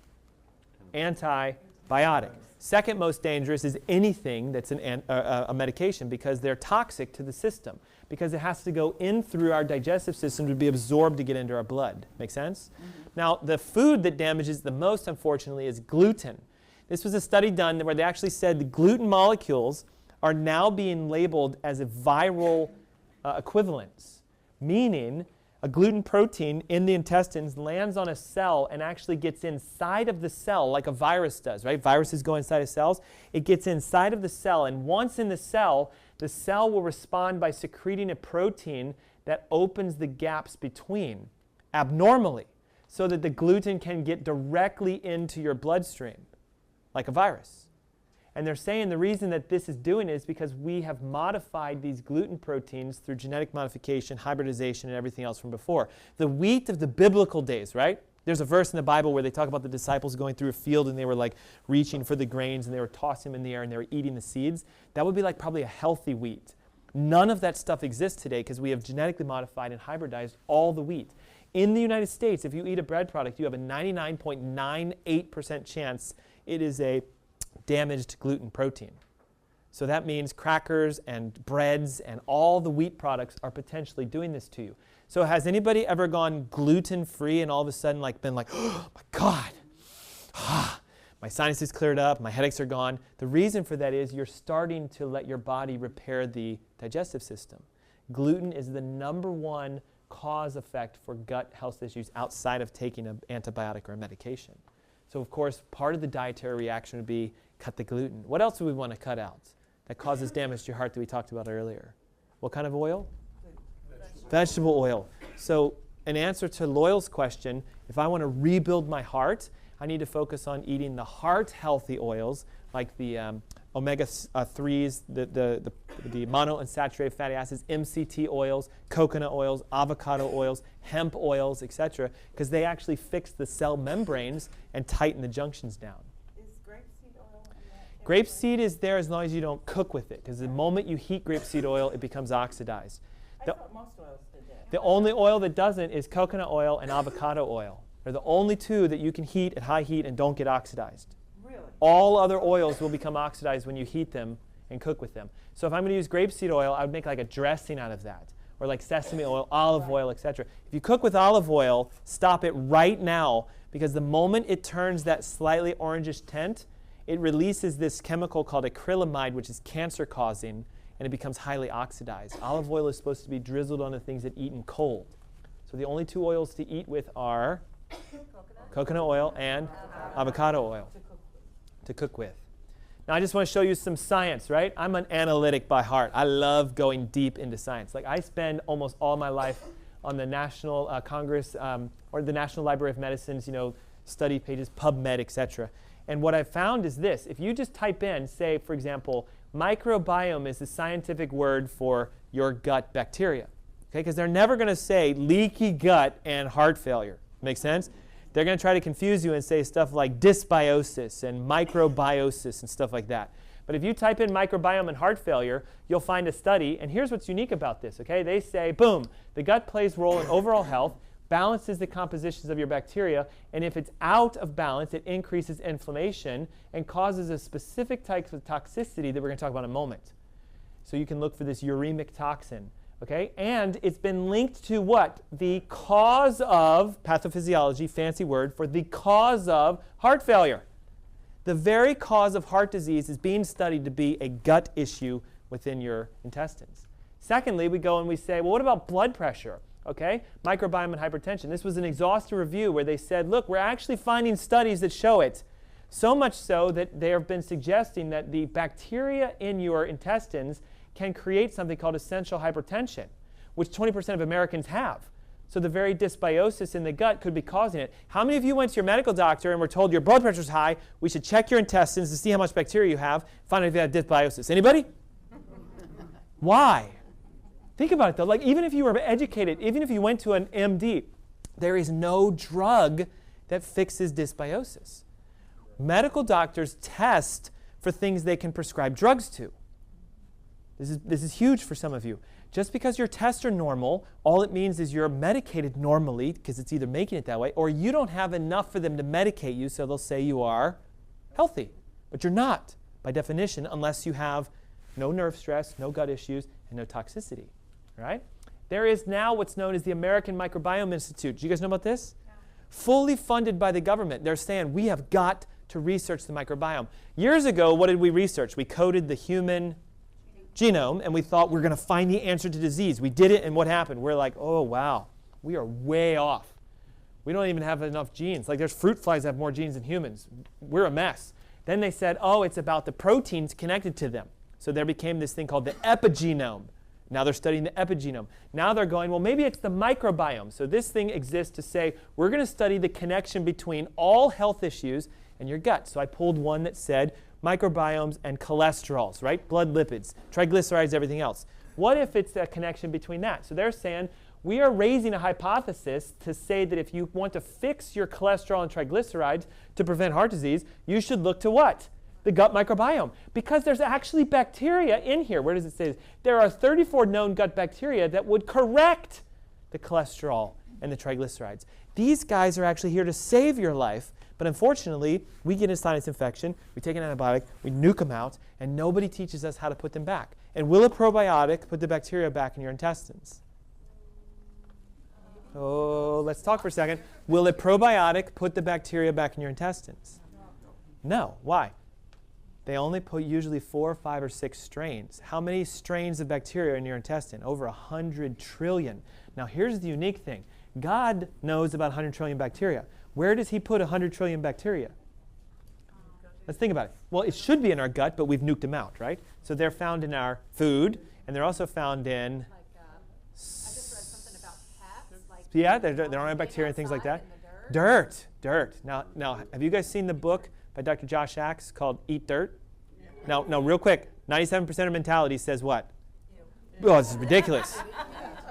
Antibiotic. Second most dangerous is anything that's a medication, because they're toxic to the system, because it has to go in through our digestive system to be absorbed to get into our blood. Make sense? Mm-hmm. Now, the food that damages the most, unfortunately, is gluten. This was a study done where they actually said the gluten molecules are now being labeled as a viral equivalence, meaning a gluten protein in the intestines lands on a cell and actually gets inside of the cell like a virus does, right? Viruses go inside of cells. It gets inside of the cell, and once in the cell will respond by secreting a protein that opens the gaps between abnormally, so that the gluten can get directly into your bloodstream like a virus. And they're saying the reason that this is doing it is because we have modified these gluten proteins through genetic modification, hybridization, and everything else from before. The wheat of the biblical days, right? There's a verse in the Bible where they talk about the disciples going through a field and they were like reaching for the grains and they were tossing them in the air and they were eating the seeds. That would be like probably a healthy wheat. None of that stuff exists today because we have genetically modified and hybridized all the wheat. In the United States, if you eat a bread product, you have a 99.98% chance it is a damaged gluten protein. So that means crackers and breads and all the wheat products are potentially doing this to you. So has anybody ever gone gluten-free and all of a sudden been like, oh my God, my sinuses cleared up, my headaches are gone? The reason for that is you're starting to let your body repair the digestive system. Gluten is the #1 cause effect for gut health issues outside of taking an antibiotic or a medication. So of course, part of the dietary reaction would be cut the gluten. What else would we want to cut out that causes damage to your heart that we talked about earlier? What kind of oil? Vegetable oil. So in answer to Loyal's question, if I want to rebuild my heart, I need to focus on eating the heart-healthy oils like the omega-3s, the monounsaturated fatty acids, MCT oils, coconut oils, avocado oils, hemp oils, etc., because they actually fix the cell membranes and tighten the junctions down. Is grapeseed oil in that? Grapeseed is there as long as you don't cook with it, because the moment you heat grapeseed oil, it becomes oxidized. I thought most oils did that. The only oil that doesn't is coconut oil and avocado oil. They're the only two that you can heat at high heat and don't get oxidized. Really? All other oils will become oxidized when you heat them and cook with them. So if I'm going to use grapeseed oil, I would make like a dressing out of that, or like sesame oil, olive oil, etc. If you cook with olive oil, stop it right now, because the moment it turns that slightly orangish tint, it releases this chemical called acrylamide, which is cancer-causing, and it becomes highly oxidized. Olive oil is supposed to be drizzled onto things that eaten cold. So the only two oils to eat with are coconut oil and avocado oil to cook with. Now I just want to show you some science, right? I'm an analytic by heart. I love going deep into science. Like I spend almost all my life on the National Congress or the National Library of Medicine's, study pages, PubMed, etc. And what I've found is this. If you just type in, say, for example, microbiome is the scientific word for your gut bacteria. Okay, because they're never going to say leaky gut and heart failure. Make sense? They're going to try to confuse you and say stuff like dysbiosis and microbiosis and stuff like that. But if you type in microbiome and heart failure, you'll find a study. And here's what's unique about this. Okay, they say, boom, the gut plays a role in overall health, balances the compositions of your bacteria, and if it's out of balance, it increases inflammation and causes a specific type of toxicity that we're going to talk about in a moment. So you can look for this uremic toxin. Okay, and it's been linked to what? The cause of, pathophysiology, fancy word, for the cause of heart failure. The very cause of heart disease is being studied to be a gut issue within your intestines. Secondly, we go and we say, well, what about blood pressure? Okay, microbiome and hypertension. This was an exhaustive review where they said, look, we're actually finding studies that show it. So much so that they have been suggesting that the bacteria in your intestines can create something called essential hypertension, which 20% of Americans have. So the very dysbiosis in the gut could be causing it. How many of you went to your medical doctor and were told your blood pressure is high, we should check your intestines to see how much bacteria you have, find out if you have dysbiosis? Anybody? Why? Think about it though, like even if you were educated, even if you went to an MD, there is no drug that fixes dysbiosis. Medical doctors test for things they can prescribe drugs to. This is huge for some of you. Just because your tests are normal, all it means is you're medicated normally, because it's either making it that way, or you don't have enough for them to medicate you, so they'll say you are healthy. But you're not, by definition, unless you have no nerve stress, no gut issues, and no toxicity. Right? There is now what's known as the American Microbiome Institute. Do you guys know about this? Yeah. Fully funded by the government. They're saying we have got to research the microbiome. Years ago, what did we research? We coded the human genome, and we thought we're going to find the answer to disease. We did it, and what happened? We're like, oh, wow, we are way off. We don't even have enough genes. Like there's fruit flies that have more genes than humans. We're a mess. Then they said, oh, it's about the proteins connected to them. So there became this thing called the epigenome. Now they're studying the epigenome. Now they're going, well, maybe it's the microbiome. So this thing exists to say, we're going to study the connection between all health issues and your gut. So I pulled one that said microbiomes and cholesterols, right? Blood lipids, triglycerides, everything else. What if it's a connection between that? So they're saying, we are raising a hypothesis to say that if you want to fix your cholesterol and triglycerides to prevent heart disease, you should look to what? The gut microbiome, because there's actually bacteria in here. Where does it say this? There are 34 known gut bacteria that would correct the cholesterol and the triglycerides. These guys are actually here to save your life, but unfortunately, we get a sinus infection, we take an antibiotic, we nuke them out, and nobody teaches us how to put them back. And will a probiotic put the bacteria back in your intestines? Oh, let's talk for a second. Will a probiotic put the bacteria back in your intestines? No. Why? They only put usually 4, 5, or 6 strains. How many strains of bacteria are in your intestine? Over 100 trillion. Now here's the unique thing. God knows about 100 trillion bacteria. Where does he put 100 trillion bacteria? Let's think about it. Well, it should be in our gut, but we've nuked them out, right? So they're found in our food, and they're also found in... Like, I just read something about pets. Like Yeah, there are bacteria and things like that. Dirt. Now, have you guys seen the book by Dr. Josh Axe called Eat Dirt? Now, real quick, 97% of mentality says what? Oh, this is ridiculous.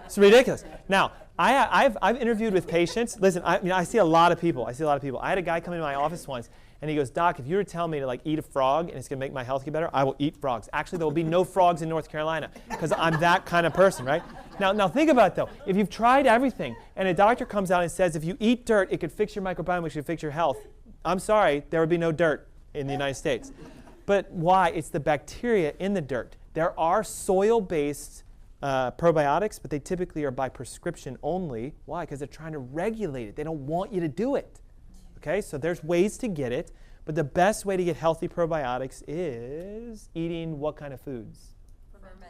It's ridiculous. Now, I've interviewed with patients. Listen, I see a lot of people. I had a guy come into my office once, and he goes, Doc, if you were to tell me to like eat a frog and it's going to make my health get better, I will eat frogs. Actually, there will be no frogs in North Carolina because I'm that kind of person, right? Now think about it, though. If you've tried everything and a doctor comes out and says if you eat dirt, it could fix your microbiome, which could fix your health, I'm sorry, there would be no dirt in the United States. But why? It's the bacteria in the dirt. There are soil-based probiotics, but they typically are by prescription only. Why? Because they're trying to regulate it. They don't want you to do it. Okay, so there's ways to get it, but the best way to get healthy probiotics is eating what kind of foods?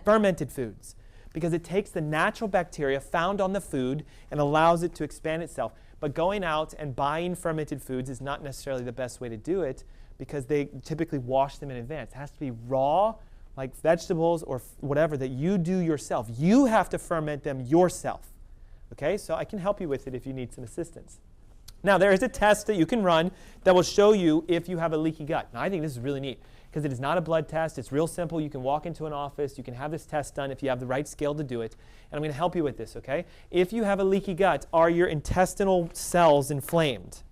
Fermented foods. Because it takes the natural bacteria found on the food and allows it to expand itself. But going out and buying fermented foods is not necessarily the best way to do it because they typically wash them in advance. It has to be raw, like vegetables or whatever that you do yourself. You have to ferment them yourself. Okay, so I can help you with it if you need some assistance. Now, there is a test that you can run that will show you if you have a leaky gut. Now, I think this is really neat because it is not a blood test. It's real simple. You can walk into an office. You can have this test done if you have the right scale to do it. And I'm going to help you with this, okay? If you have a leaky gut, are your intestinal cells inflamed?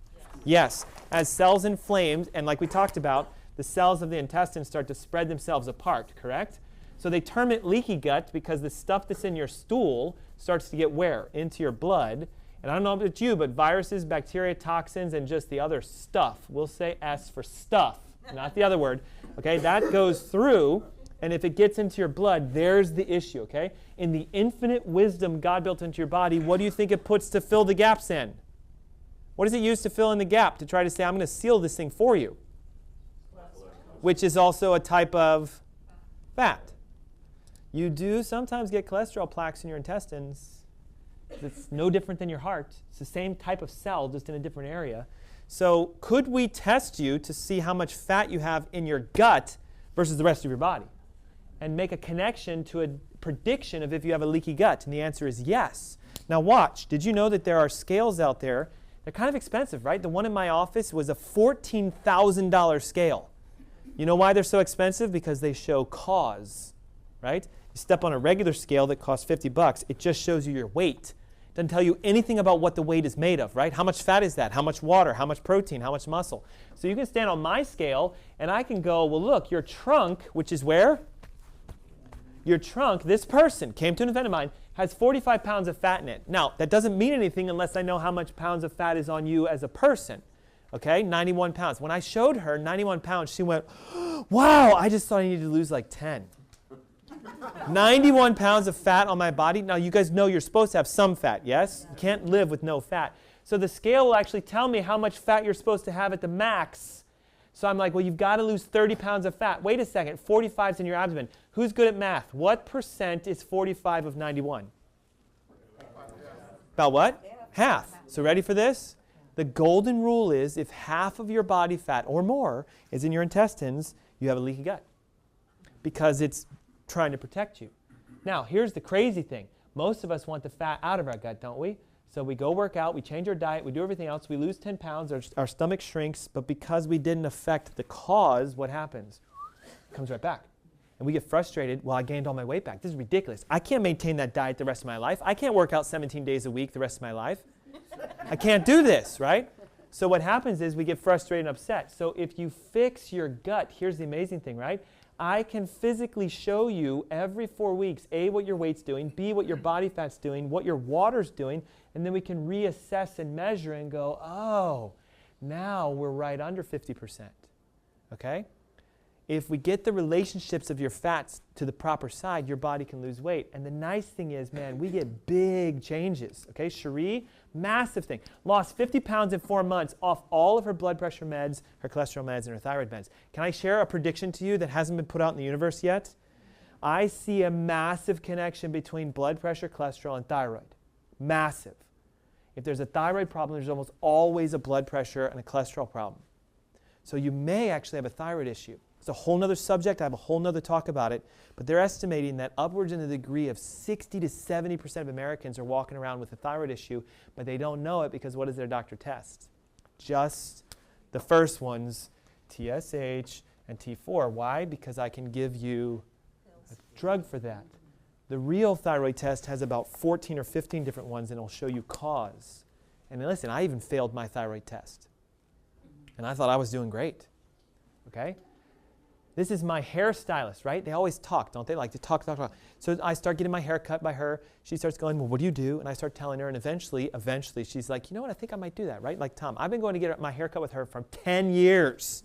Yes. As cells inflamed, and like we talked about, the cells of the intestine start to spread themselves apart, correct? So they term it leaky gut because the stuff that's in your stool starts to get where? Into your blood. And I don't know about you, but viruses, bacteria, toxins, and just the other stuff. We'll say S for stuff, not the other word. Okay, that goes through, and if it gets into your blood, there's the issue, okay? In the infinite wisdom God built into your body, what do you think it puts to fill the gaps in? What does it use to fill in the gap to try to say, I'm going to seal this thing for you? Which is also a type of fat. You do sometimes get cholesterol plaques in your intestines. It's no different than your heart. It's the same type of cell, just in a different area. So could we test you to see how much fat you have in your gut versus the rest of your body? And make a connection to a prediction of if you have a leaky gut? And the answer is yes. Now watch. Did you know that there are scales out there? They're kind of expensive, right? The one in my office was a $14,000 scale. You know why they're so expensive? Because they show cause, right? You step on a regular scale that costs $50. It just shows you your weight. Doesn't tell you anything about what the weight is made of, right? How much fat is that? How much water? How much protein? How much muscle? So you can stand on my scale, and I can go, well, look, your trunk, which is where? Your trunk, this person came to an event of mine, has 45 pounds of fat in it. Now, that doesn't mean anything unless I know how much pounds of fat is on you as a person. Okay, 91 pounds. When I showed her 91 pounds, she went, wow, I just thought I needed to lose like 10. 91 pounds of fat on my body. Now, you guys know you're supposed to have some fat, yes? You can't live with no fat. So the scale will actually tell me how much fat you're supposed to have at the max. So I'm like, well, you've got to lose 30 pounds of fat. Wait a second, 45's in your abdomen. Who's good at math? What percent is 45 of 91? About what? Half. So ready for this? The golden rule is if half of your body fat or more is in your intestines, you have a leaky gut because it's trying to protect you. Now, here's the crazy thing. Most of us want the fat out of our gut, don't we? So we go work out, we change our diet, we do everything else, we lose 10 pounds, our stomach shrinks, but because we didn't affect the cause, what happens? It comes right back. And we get frustrated, well, I gained all my weight back. This is ridiculous. I can't maintain that diet the rest of my life. I can't work out 17 days a week the rest of my life. I can't do this, right? So what happens is we get frustrated and upset. So if you fix your gut, here's the amazing thing, right? I can physically show you every 4 weeks, A, what your weight's doing, B, what your body fat's doing, what your water's doing, and then we can reassess and measure and go, oh, now we're right under 50%, okay? If we get the relationships of your fats to the proper side, your body can lose weight. And the nice thing is, man, we get big changes, okay? Cherie, massive thing. Lost 50 pounds in 4 months off all of her blood pressure meds, her cholesterol meds, and her thyroid meds. Can I share a prediction to you that hasn't been put out in the universe yet? I see a massive connection between blood pressure, cholesterol, and thyroid. Massive. If there's a thyroid problem, there's almost always a blood pressure and a cholesterol problem. So you may actually have a thyroid issue. It's a whole nother subject. I have a whole nother talk about it. But they're estimating that upwards in the degree of 60 to 70% of Americans are walking around with a thyroid issue, but they don't know it because what does their doctor test? Just the first ones, TSH and T4. Why? Because I can give you a drug for that. The real thyroid test has about 14 or 15 different ones, and it'll show you cause. And listen, I even failed my thyroid test. And I thought I was doing great. Okay? This is my hairstylist, right? They always talk, don't they? Like to talk. So I start getting my hair cut by her. She starts going, well, what do you do? And I start telling her, and eventually, she's like, you know what? I think I might do that, right? Like Tom, I've been going to get my hair cut with her for 10 years.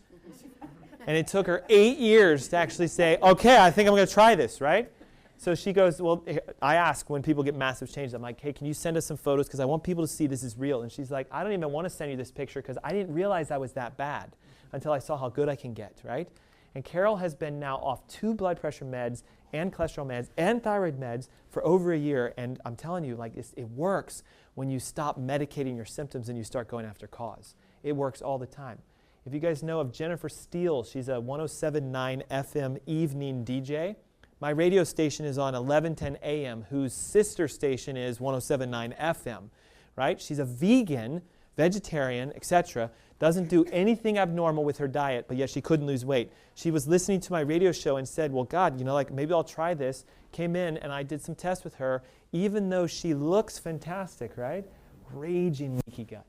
And it took her 8 years to actually say, okay, I think I'm going to try this, right? So she goes, well, I ask when people get massive changes, I'm like, hey, can you send us some photos? Because I want people to see this is real. And she's like, I don't even want to send you this picture because I didn't realize I was that bad until I saw how good I can get, right? And Carol has been now off 2 blood pressure meds and cholesterol meds and thyroid meds for over a year. And I'm telling you, like, it works when you stop medicating your symptoms and you start going after cause. It works all the time. If you guys know of Jennifer Steele, she's a 107.9 FM evening DJ. My radio station is on 1110 AM, whose sister station is 107.9 FM, right? She's a vegan, vegetarian, etc., doesn't do anything abnormal with her diet, but yet she couldn't lose weight. She was listening to my radio show and said, well, God, you know, like maybe I'll try this. Came in and I did some tests with her, even though she looks fantastic, right? Raging leaky gut.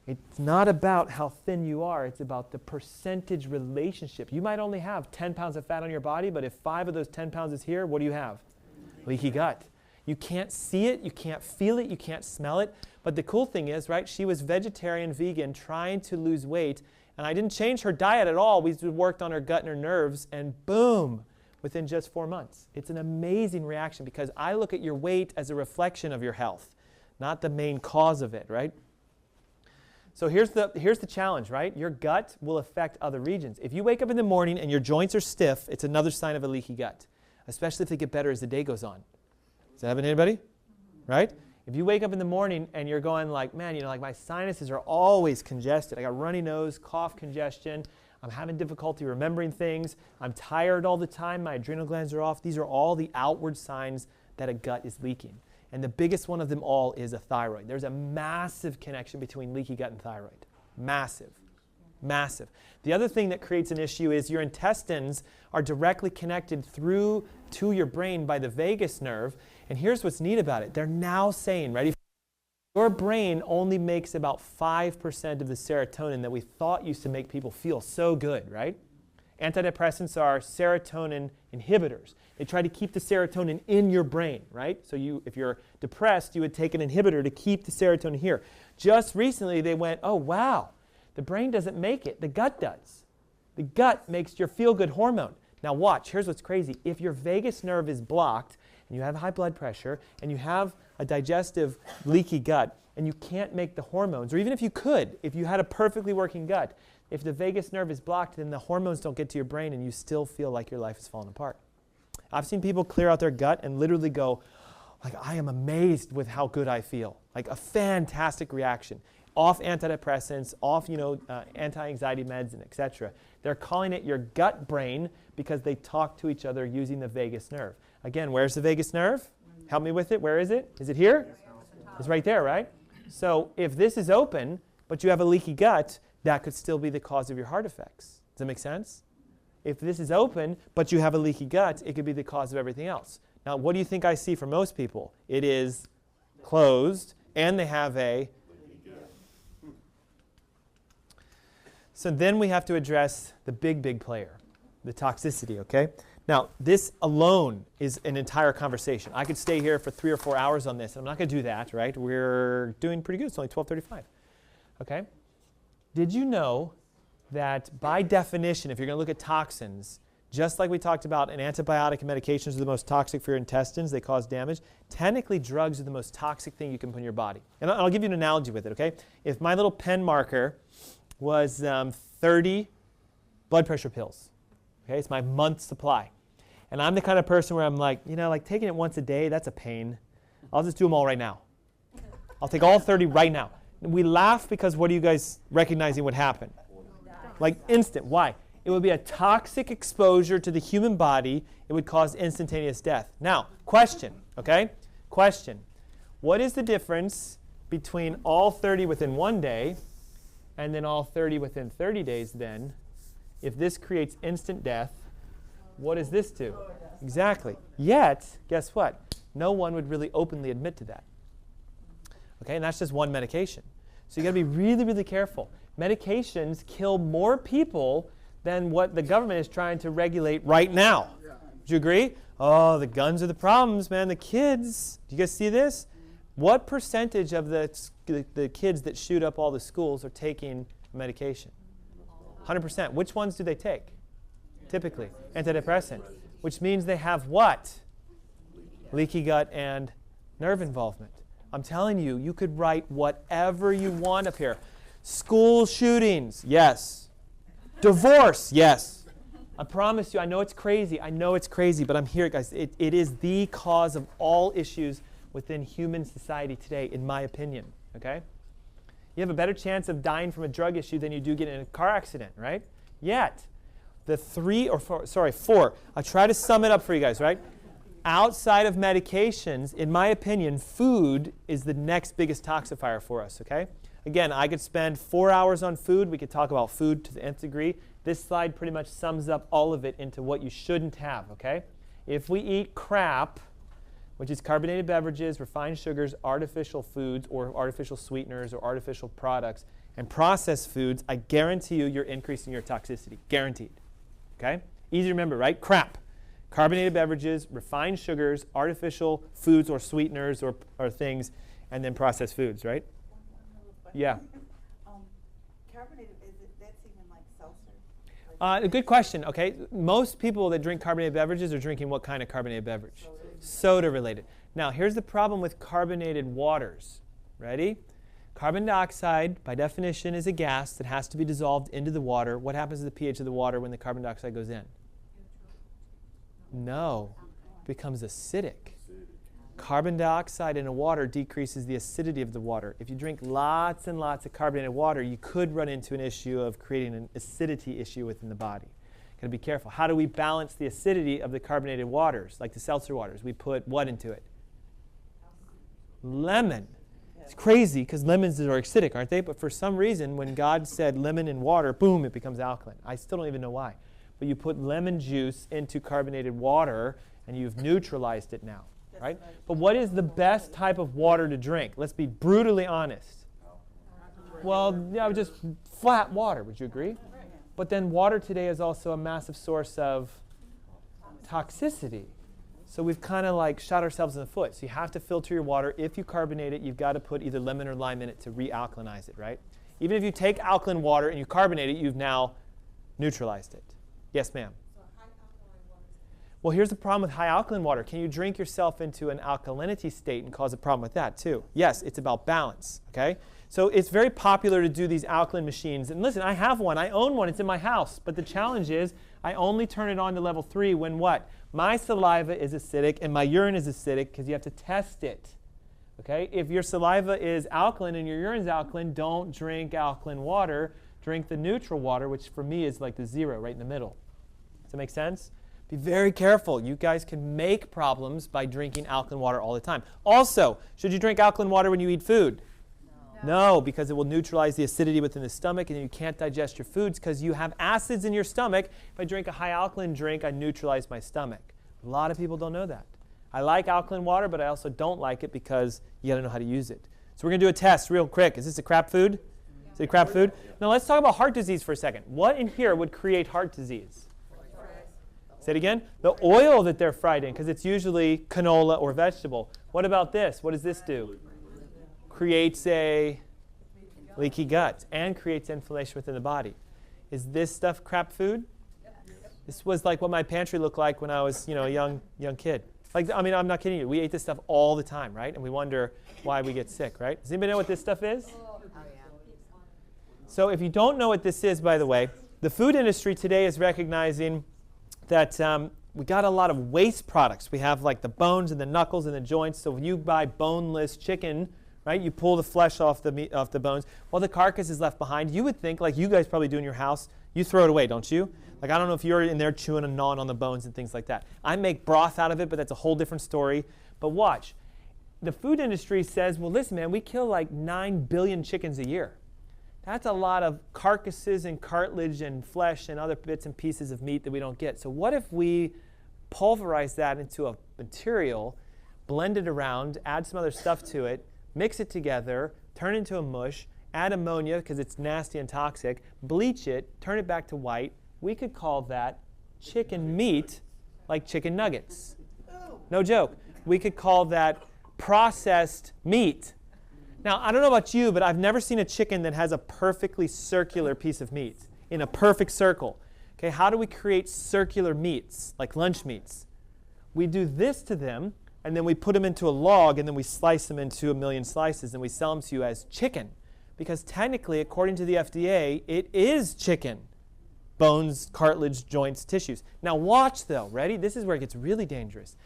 It's not about how thin you are. It's about the percentage relationship. You might only have 10 pounds of fat on your body, but if 5 of those 10 pounds is here, what do you have? Leaky gut. You can't see it, you can't feel it, you can't smell it. But the cool thing is, right, she was vegetarian, vegan, trying to lose weight, and I didn't change her diet at all. We worked on her gut and her nerves, and boom, within just 4 months. It's an amazing reaction because I look at your weight as a reflection of your health, not the main cause of it, right? So here's the challenge, right? Your gut will affect other regions. If you wake up in the morning and your joints are stiff, it's another sign of a leaky gut, especially if they get better as the day goes on. Does that happen to anybody? Right? If you wake up in the morning and you're going like, man, you know, like my sinuses are always congested. I got runny nose, cough, congestion. I'm having difficulty remembering things. I'm tired all the time. My adrenal glands are off. These are all the outward signs that a gut is leaking. And the biggest one of them all is a thyroid. There's a massive connection between leaky gut and thyroid. Massive. Massive. The other thing that creates an issue is your intestines are directly connected through to your brain by the vagus nerve. And here's what's neat about it. They're now saying, ready? Your brain only makes about 5% of the serotonin that we thought used to make people feel so good, right? Antidepressants are serotonin inhibitors. They try to keep the serotonin in your brain, right? So if you're depressed, you would take an inhibitor to keep the serotonin here. Just recently, they went, oh, wow, the brain doesn't make it. The gut does. The gut makes your feel-good hormone. Now watch, here's what's crazy. If your vagus nerve is blocked, and you have high blood pressure, and you have a digestive leaky gut, and you can't make the hormones, or even if you could, if you had a perfectly working gut, if the vagus nerve is blocked, then the hormones don't get to your brain, and you still feel like your life is falling apart. I've seen people clear out their gut and literally go, like, I am amazed with how good I feel. Like a fantastic reaction. Off antidepressants, off, anti-anxiety meds, and etc. They're calling it your gut brain because they talk to each other using the vagus nerve. Again, where's the vagus nerve? Help me with it. Where is it? Is it here? It's right there, right? So if this is open, but you have a leaky gut, that could still be the cause of your heart effects. Does that make sense? If this is open, but you have a leaky gut, it could be the cause of everything else. Now, what do you think I see for most people? It is closed, and they have a... So then we have to address the big player, the toxicity, okay? Now, this alone is an entire conversation. I could stay here for 3 or 4 hours on this. I'm not going to do that, right? We're doing pretty good. It's only 12:35, okay? Did you know that by definition, if you're going to look at toxins, just like we talked about, an antibiotic and medications are the most toxic for your intestines, they cause damage, technically drugs are the most toxic thing you can put in your body. And I'll give you an analogy with it, okay? If my little pen marker was 30 blood pressure pills, okay? It's my month's supply. And I'm the kind of person where I'm like, like taking it once a day, that's a pain. I'll just do them all right now. I'll take all 30 right now. And we laugh because what are you guys recognizing would happen? Like instant. Why? It would be a toxic exposure to the human body. It would cause instantaneous death. Now, question, okay? Question. What is the difference between all 30 within 1 day and then all 30 within 30 days then? If this creates instant death, what does this do? Exactly. Yet, guess what? No one would really openly admit to that. Okay, and that's just one medication. So you got to be really, really careful. Medications kill more people than what the government is trying to regulate right now. Do you agree? Oh, the guns are the problems, man. The kids. Do you guys see this? What percentage of the kids that shoot up all the schools are taking medication? 100%. Which ones do they take? Typically, antidepressant, which means they have what? Leaky gut and nerve involvement. I'm telling you, you could write whatever you want up here. School shootings, yes. Divorce, yes. I promise you, I know it's crazy, but I'm here, guys. It is the cause of all issues within human society today, in my opinion, okay? You have a better chance of dying from a drug issue than you do getting in a car accident, right? Yet, the 4. I'll try to sum it up for you guys, right? Outside of medications, in my opinion, food is the next biggest toxifier for us, okay? Again, I could spend 4 hours on food. We could talk about food to the nth degree. This slide pretty much sums up all of it into what you shouldn't have, okay? If we eat crap, which is carbonated beverages, refined sugars, artificial foods, or artificial sweeteners, or artificial products, and processed foods, I guarantee you you're increasing your toxicity. Guaranteed. Okay? Easy to remember, right? Crap. Carbonated beverages, refined sugars, artificial foods or sweeteners or things, and then processed foods, right? Yeah. Carbonated, that's even like seltzer? A good question, okay? Most people that drink carbonated beverages are drinking what kind of carbonated beverage? Soda related. Now, here's the problem with carbonated waters. Ready? Carbon dioxide, by definition, is a gas that has to be dissolved into the water. What happens to the pH of the water when the carbon dioxide goes in? No. It becomes acidic. Carbon dioxide in a water decreases the acidity of the water. If you drink lots and lots of carbonated water, you could run into an issue of creating an acidity issue within the body. Got to be careful. How do we balance the acidity of the carbonated waters, like the seltzer waters? We put what into it? Lemon. It's crazy because lemons are acidic, aren't they? But for some reason, when God said lemon in water, boom, it becomes alkaline. I still don't even know why. But you put lemon juice into carbonated water, and you've neutralized it now, right? But what is the best type of water to drink? Let's be brutally honest. Well, yeah, just flat water. Would you agree? But then water today is also a massive source of toxicity. So we've kind of like shot ourselves in the foot. So you have to filter your water. If you carbonate it, you've got to put either lemon or lime in it to re-alkalinize it, right? Even if you take alkaline water and you carbonate it, you've now neutralized it. Yes, ma'am? So high alkaline water. Well, here's the problem with high alkaline water. Can you drink yourself into an alkalinity state and cause a problem with that too? Yes, it's about balance, okay? So it's very popular to do these alkaline machines. And listen, I have one. I own one. It's in my house. But the challenge is I only turn it on to level 3 when what? My saliva is acidic and my urine is acidic because you have to test it. Okay? If your saliva is alkaline and your urine's alkaline, don't drink alkaline water. Drink the neutral water, which for me is like the 0 right in the middle. Does that make sense? Be very careful. You guys can make problems by drinking alkaline water all the time. Also, should you drink alkaline water when you eat food? No, because it will neutralize the acidity within the stomach, and you can't digest your foods because you have acids in your stomach. If I drink a high alkaline drink, I neutralize my stomach. A lot of people don't know that. I like alkaline water, but I also don't like it because you got to know how to use it. So we're going to do a test real quick. Is this a crap food? Is it crap food? Now let's talk about heart disease for a second. What in here would create heart disease? Say it again. The oil that they're fried in, because it's usually canola or vegetable. What about this? What does this do? Creates a leaky gut and creates inflammation within the body. Is this stuff crap food? This was like what my pantry looked like when I was, a young kid. Like, I mean, I'm not kidding you. We ate this stuff all the time, right? And we wonder why we get sick, right? Does anybody know what this stuff is? Oh, yeah. So if you don't know what this is, by the way, the food industry today is recognizing that we got a lot of waste products. We have like the bones and the knuckles and the joints. So when you buy boneless chicken, right, you pull the flesh off the meat, off the bones. While the carcass is left behind, you would think, like you guys probably do in your house, you throw it away, don't you? Like, I don't know if you're in there chewing and gnawing on the bones and things like that. I make broth out of it, but that's a whole different story. But watch. The food industry says, well, listen, man, we kill like 9 billion chickens a year. That's a lot of carcasses and cartilage and flesh and other bits and pieces of meat that we don't get. So what if we pulverize that into a material, blend it around, add some other stuff to it, mix it together, turn it into a mush, add ammonia because it's nasty and toxic, bleach it, turn it back to white. We could call that chicken meat, like chicken nuggets. No joke. We could call that processed meat. Now, I don't know about you, but I've never seen a chicken that has a perfectly circular piece of meat in a perfect circle. Okay, how do we create circular meats, like lunch meats? We do this to them, and then we put them into a log, and then we slice them into 1 million slices, and we sell them to you as chicken. Because technically, according to the FDA, it is chicken. Bones, cartilage, joints, tissues. Now watch though, ready? This is where it gets really dangerous.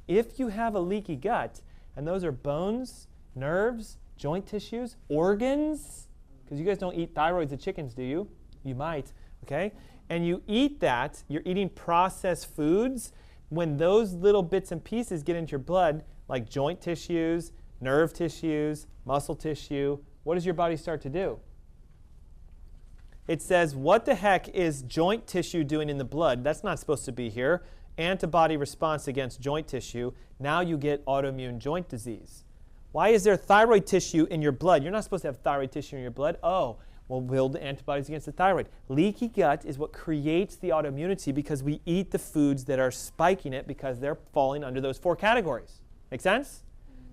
If you have a leaky gut, and those are bones, nerves, joint tissues, organs, because you guys don't eat thyroids of chickens, do you? You might, okay? And you eat that, you're eating processed foods. When those little bits and pieces get into your blood, like joint tissues, nerve tissues, muscle tissue, what does your body start to do? It says, what the heck is joint tissue doing in the blood? That's not supposed to be here. Antibody response against joint tissue. Now you get autoimmune joint disease. Why is there thyroid tissue in your blood? You're not supposed to have thyroid tissue in your blood. Oh, we'll build antibodies against the thyroid. Leaky gut is what creates the autoimmunity because we eat the foods that are spiking it because they're falling under those 4 categories. Make sense?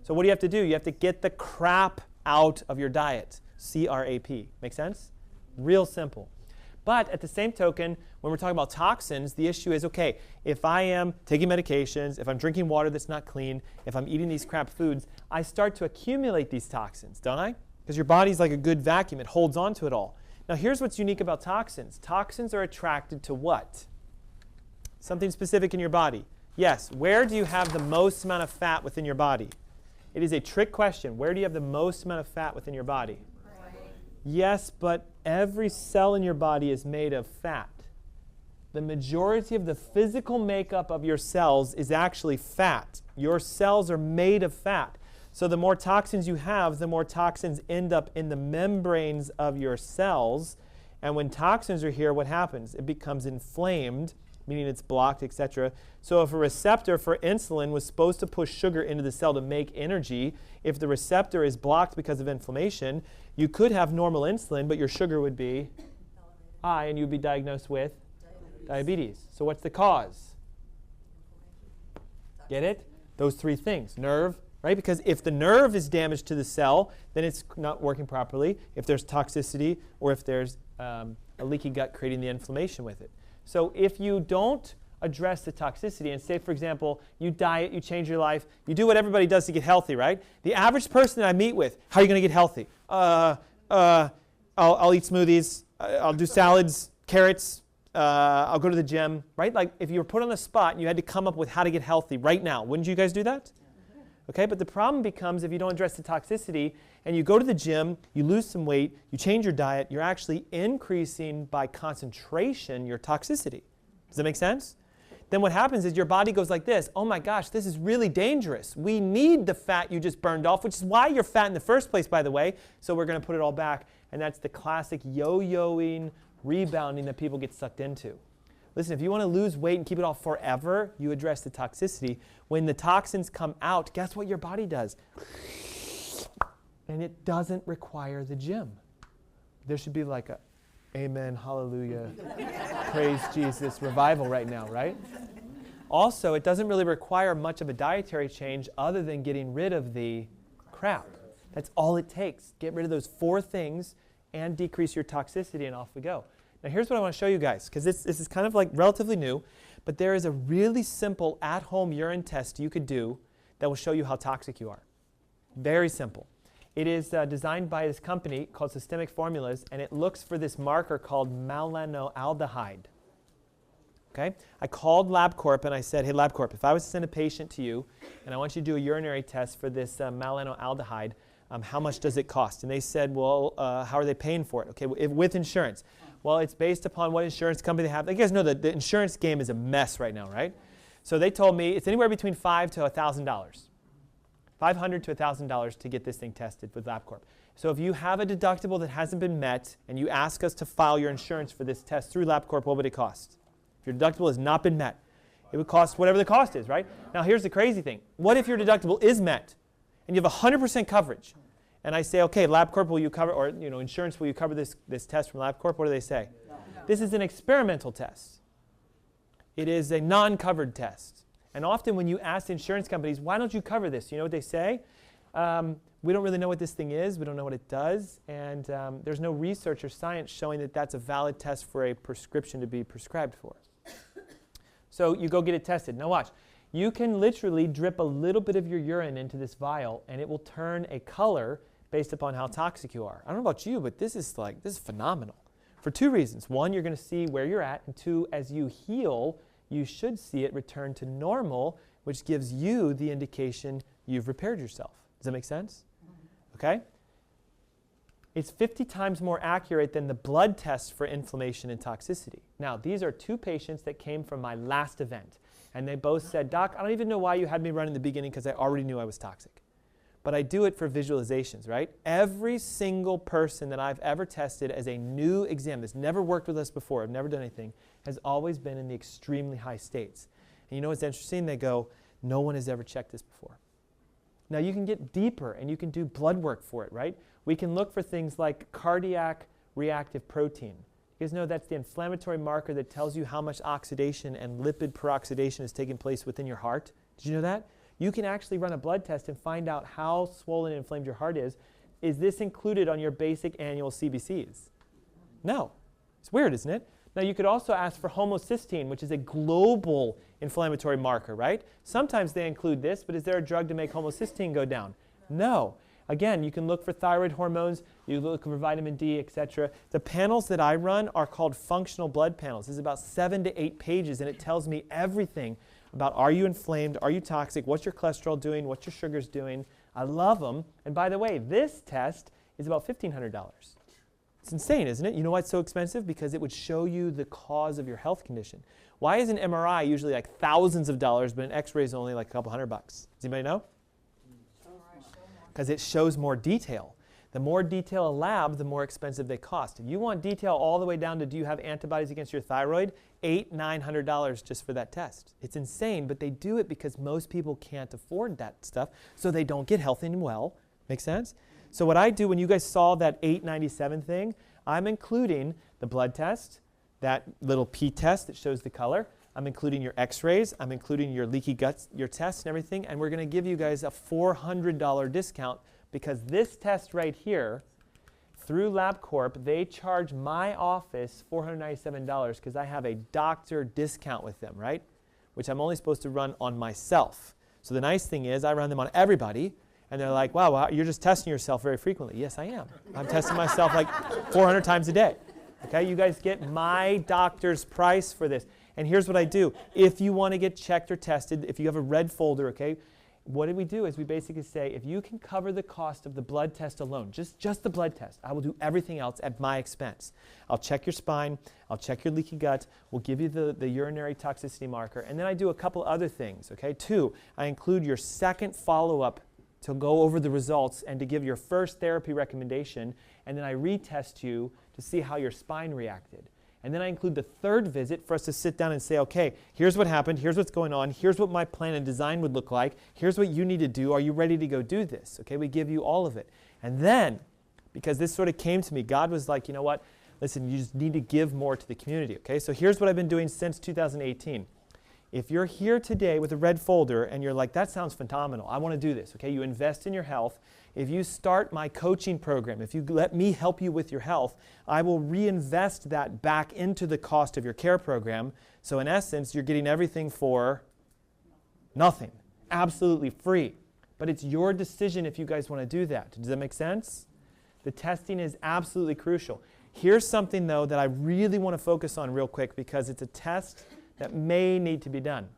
So what do you have to do? You have to get the crap out of your diet. C-R-A-P. Make sense? Real simple. But at the same token, when we're talking about toxins, the issue is, okay, if I am taking medications, if I'm drinking water that's not clean, if I'm eating these crap foods, I start to accumulate these toxins, don't I? Because your body's like a good vacuum. It holds on to it all. Now, here's what's unique about toxins. Toxins are attracted to what? Something specific in your body. Yes, where do you have the most amount of fat within your body? It is a trick question. Where do you have the most amount of fat within your body? Yes, but every cell in your body is made of fat. The majority of the physical makeup of your cells is actually fat. Your cells are made of fat. So the more toxins you have, the more toxins end up in the membranes of your cells. And when toxins are here, what happens? It becomes inflamed, meaning it's blocked, etc. So if a receptor for insulin was supposed to push sugar into the cell to make energy, if the receptor is blocked because of inflammation, you could have normal insulin, but your sugar would be high, and you'd be diagnosed with diabetes. So what's the cause? Get it? Those 3 things. Nerve, right? Because if the nerve is damaged to the cell, then it's not working properly. If there's toxicity, or if there's a leaky gut creating the inflammation with it. So if you don't address the toxicity and say, for example, you diet, you change your life, you do what everybody does to get healthy, right? The average person that I meet with, how are you going to get healthy? I'll eat smoothies, I'll do salads, carrots, I'll go to the gym, right? Like if you were put on the spot and you had to come up with how to get healthy right now, wouldn't you guys do that? Okay, but the problem becomes if you don't address the toxicity and you go to the gym, you lose some weight, you change your diet, you're actually increasing by concentration your toxicity. Does that make sense? Then what happens is your body goes like this, oh my gosh, this is really dangerous. We need the fat you just burned off, which is why you're fat in the first place, by the way. So we're going to put it all back. And that's the classic yo-yoing, rebounding that people get sucked into. Listen, if you want to lose weight and keep it off forever, you address the toxicity. When the toxins come out, guess what your body does? And it doesn't require the gym. There should be like a amen, hallelujah, praise Jesus revival right now, right? Also, it doesn't really require much of a dietary change other than getting rid of the crap. That's all it takes. Get rid of those 4 things and decrease your toxicity, and off we go. Now here's what I want to show you guys, because this is kind of like relatively new, but there is a really simple at-home urine test you could do that will show you how toxic you are. Very simple. It is designed by this company called Systemic Formulas, and it looks for this marker called malanoaldehyde. Okay? I called LabCorp and I said, hey LabCorp, if I was to send a patient to you and I want you to do a urinary test for this malanoaldehyde, how much does it cost? And they said, well, how are they paying for it? Okay, with insurance. Well, it's based upon what insurance company they have. You guys know that the insurance game is a mess right now, right? So they told me it's anywhere between $500 to $1,000. $500 to $1,000 to get this thing tested with LabCorp. So if you have a deductible that hasn't been met and you ask us to file your insurance for this test through LabCorp, what would it cost? If your deductible has not been met, it would cost whatever the cost is, right? Now here's the crazy thing. What if your deductible is met and you have 100% coverage? And I say, okay, LabCorp, will you cover, or insurance, will you cover this test from LabCorp? What do they say? No. This is an experimental test. It is a non-covered test. And often when you ask insurance companies, why don't you cover this? You know what they say? We don't really know what this thing is. We don't know what it does. And there's no research or science showing that that's a valid test for a prescription to be prescribed for. So you go get it tested. Now watch. You can literally drip a little bit of your urine into this vial, and it will turn a color based upon how toxic you are. I don't know about you, but this is phenomenal. For 2 reasons. 1, you're going to see where you're at. And 2, as you heal, you should see it return to normal, which gives you the indication you've repaired yourself. Does that make sense? Okay? It's 50 times more accurate than the blood test for inflammation and toxicity. Now, these are 2 patients that came from my last event. And they both said, Doc, I don't even know why you had me run in the beginning because I already knew I was toxic. But I do it for visualizations, right? Every single person that I've ever tested as a new exam that's never worked with us before, I've never done anything, has always been in the extremely high states. And you know what's interesting? They go, no one has ever checked this before. Now you can get deeper and you can do blood work for it, right? We can look for things like cardiac reactive protein. You guys know that's the inflammatory marker that tells you how much oxidation and lipid peroxidation is taking place within your heart. Did you know that? You can actually run a blood test and find out how swollen and inflamed your heart is. Is this included on your basic annual CBCs? No. It's weird, isn't it? Now you could also ask for homocysteine, which is a global inflammatory marker, right? Sometimes they include this, but is there a drug to make homocysteine go down? No. Again, you can look for thyroid hormones, you look for vitamin D, etc. The panels that I run are called functional blood panels. This is about 7 to 8 pages, and it tells me everything about are you inflamed, are you toxic, what's your cholesterol doing, what's your sugars doing. I love them. And by the way, this test is about $1,500. It's insane, isn't it? You know why it's so expensive? Because it would show you the cause of your health condition. Why is an MRI usually like thousands of dollars, but an X-ray is only like a couple $100? Does anybody know? Because it shows more detail. The more detail a lab, the more expensive they cost. If you want detail all the way down to do you have antibodies against your thyroid, $800, $900 just for that test. It's insane, but they do it because most people can't afford that stuff, so they don't get healthy and well. Make sense? So what I do when you guys saw that $897 thing, I'm including the blood test, that little P test that shows the color. I'm including your x-rays. I'm including your leaky guts, your tests and everything. And we're going to give you guys a $400 discount because this test right here, through LabCorp, they charge my office $497 because I have a doctor discount with them, right? Which I'm only supposed to run on myself. So the nice thing is I run them on everybody. And they're like, wow, you're just testing yourself very frequently. Yes, I am. I'm testing myself like 400 times a day. Okay, you guys get my doctor's price for this. And here's what I do. If you want to get checked or tested, if you have a red folder, okay, what we do is we basically say, if you can cover the cost of the blood test alone, just the blood test, I will do everything else at my expense. I'll check your spine. I'll check your leaky gut. We'll give you the urinary toxicity marker. And then I do a couple other things, okay? 2, I include your second follow-up to go over the results and to give your first therapy recommendation, and then I retest you to see how your spine reacted. And then I include the 3rd visit for us to sit down and say, okay, here's what happened, here's what's going on, here's what my plan and design would look like, here's what you need to do, are you ready to go do this? Okay, we give you all of it. And then, because this sort of came to me. God was like, you know what? Listen, you just need to give more to the community, okay? So here's what I've been doing since 2018. If you're here today with a red folder and you're like, that sounds phenomenal, I want to do this, okay? You invest in your health. If you start my coaching program, if you let me help you with your health, I will reinvest that back into the cost of your care program. So in essence, you're getting everything for nothing, absolutely free. But it's your decision if you guys want to do that. Does that make sense? The testing is absolutely crucial. Here's something, though, that I really want to focus on real quick because it's a test that may need to be done.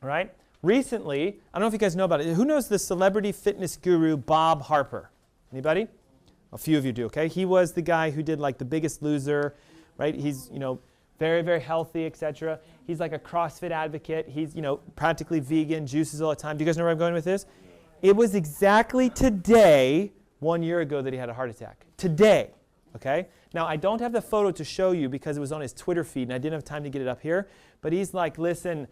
All right? Recently, I don't know if you guys know about it. Who knows the celebrity fitness guru Bob Harper? Anybody? A few of you do, okay? He was the guy who did like The Biggest Loser, right? He's, very, very healthy, etc. He's like a CrossFit advocate. He's, practically vegan, juices all the time. Do you guys know where I'm going with this? It was exactly today, 1 year ago, that he had a heart attack. Today, okay? Now, I don't have the photo to show you because it was on his Twitter feed, and I didn't have time to get it up here. But he's like, listen,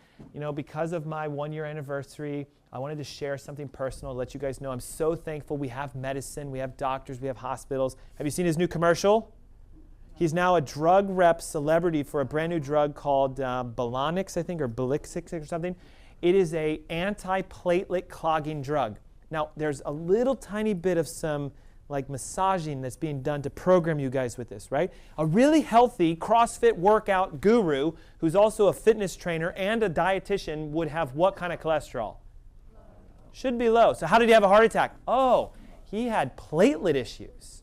because of my 1 year anniversary, I wanted to share something personal, let you guys know I'm so thankful. We have medicine, we have doctors, we have hospitals. Have you seen his new commercial? He's now a drug rep celebrity for a brand new drug called Balonix, I think, or Balixix or something. It is a anti-platelet clogging drug. Now, there's a little tiny bit of some like massaging that's being done to program you guys with this, right? A really healthy CrossFit workout guru who's also a fitness trainer and a dietitian would have what kind of cholesterol? Should be low. So how did he have a heart attack? Oh, he had platelet issues.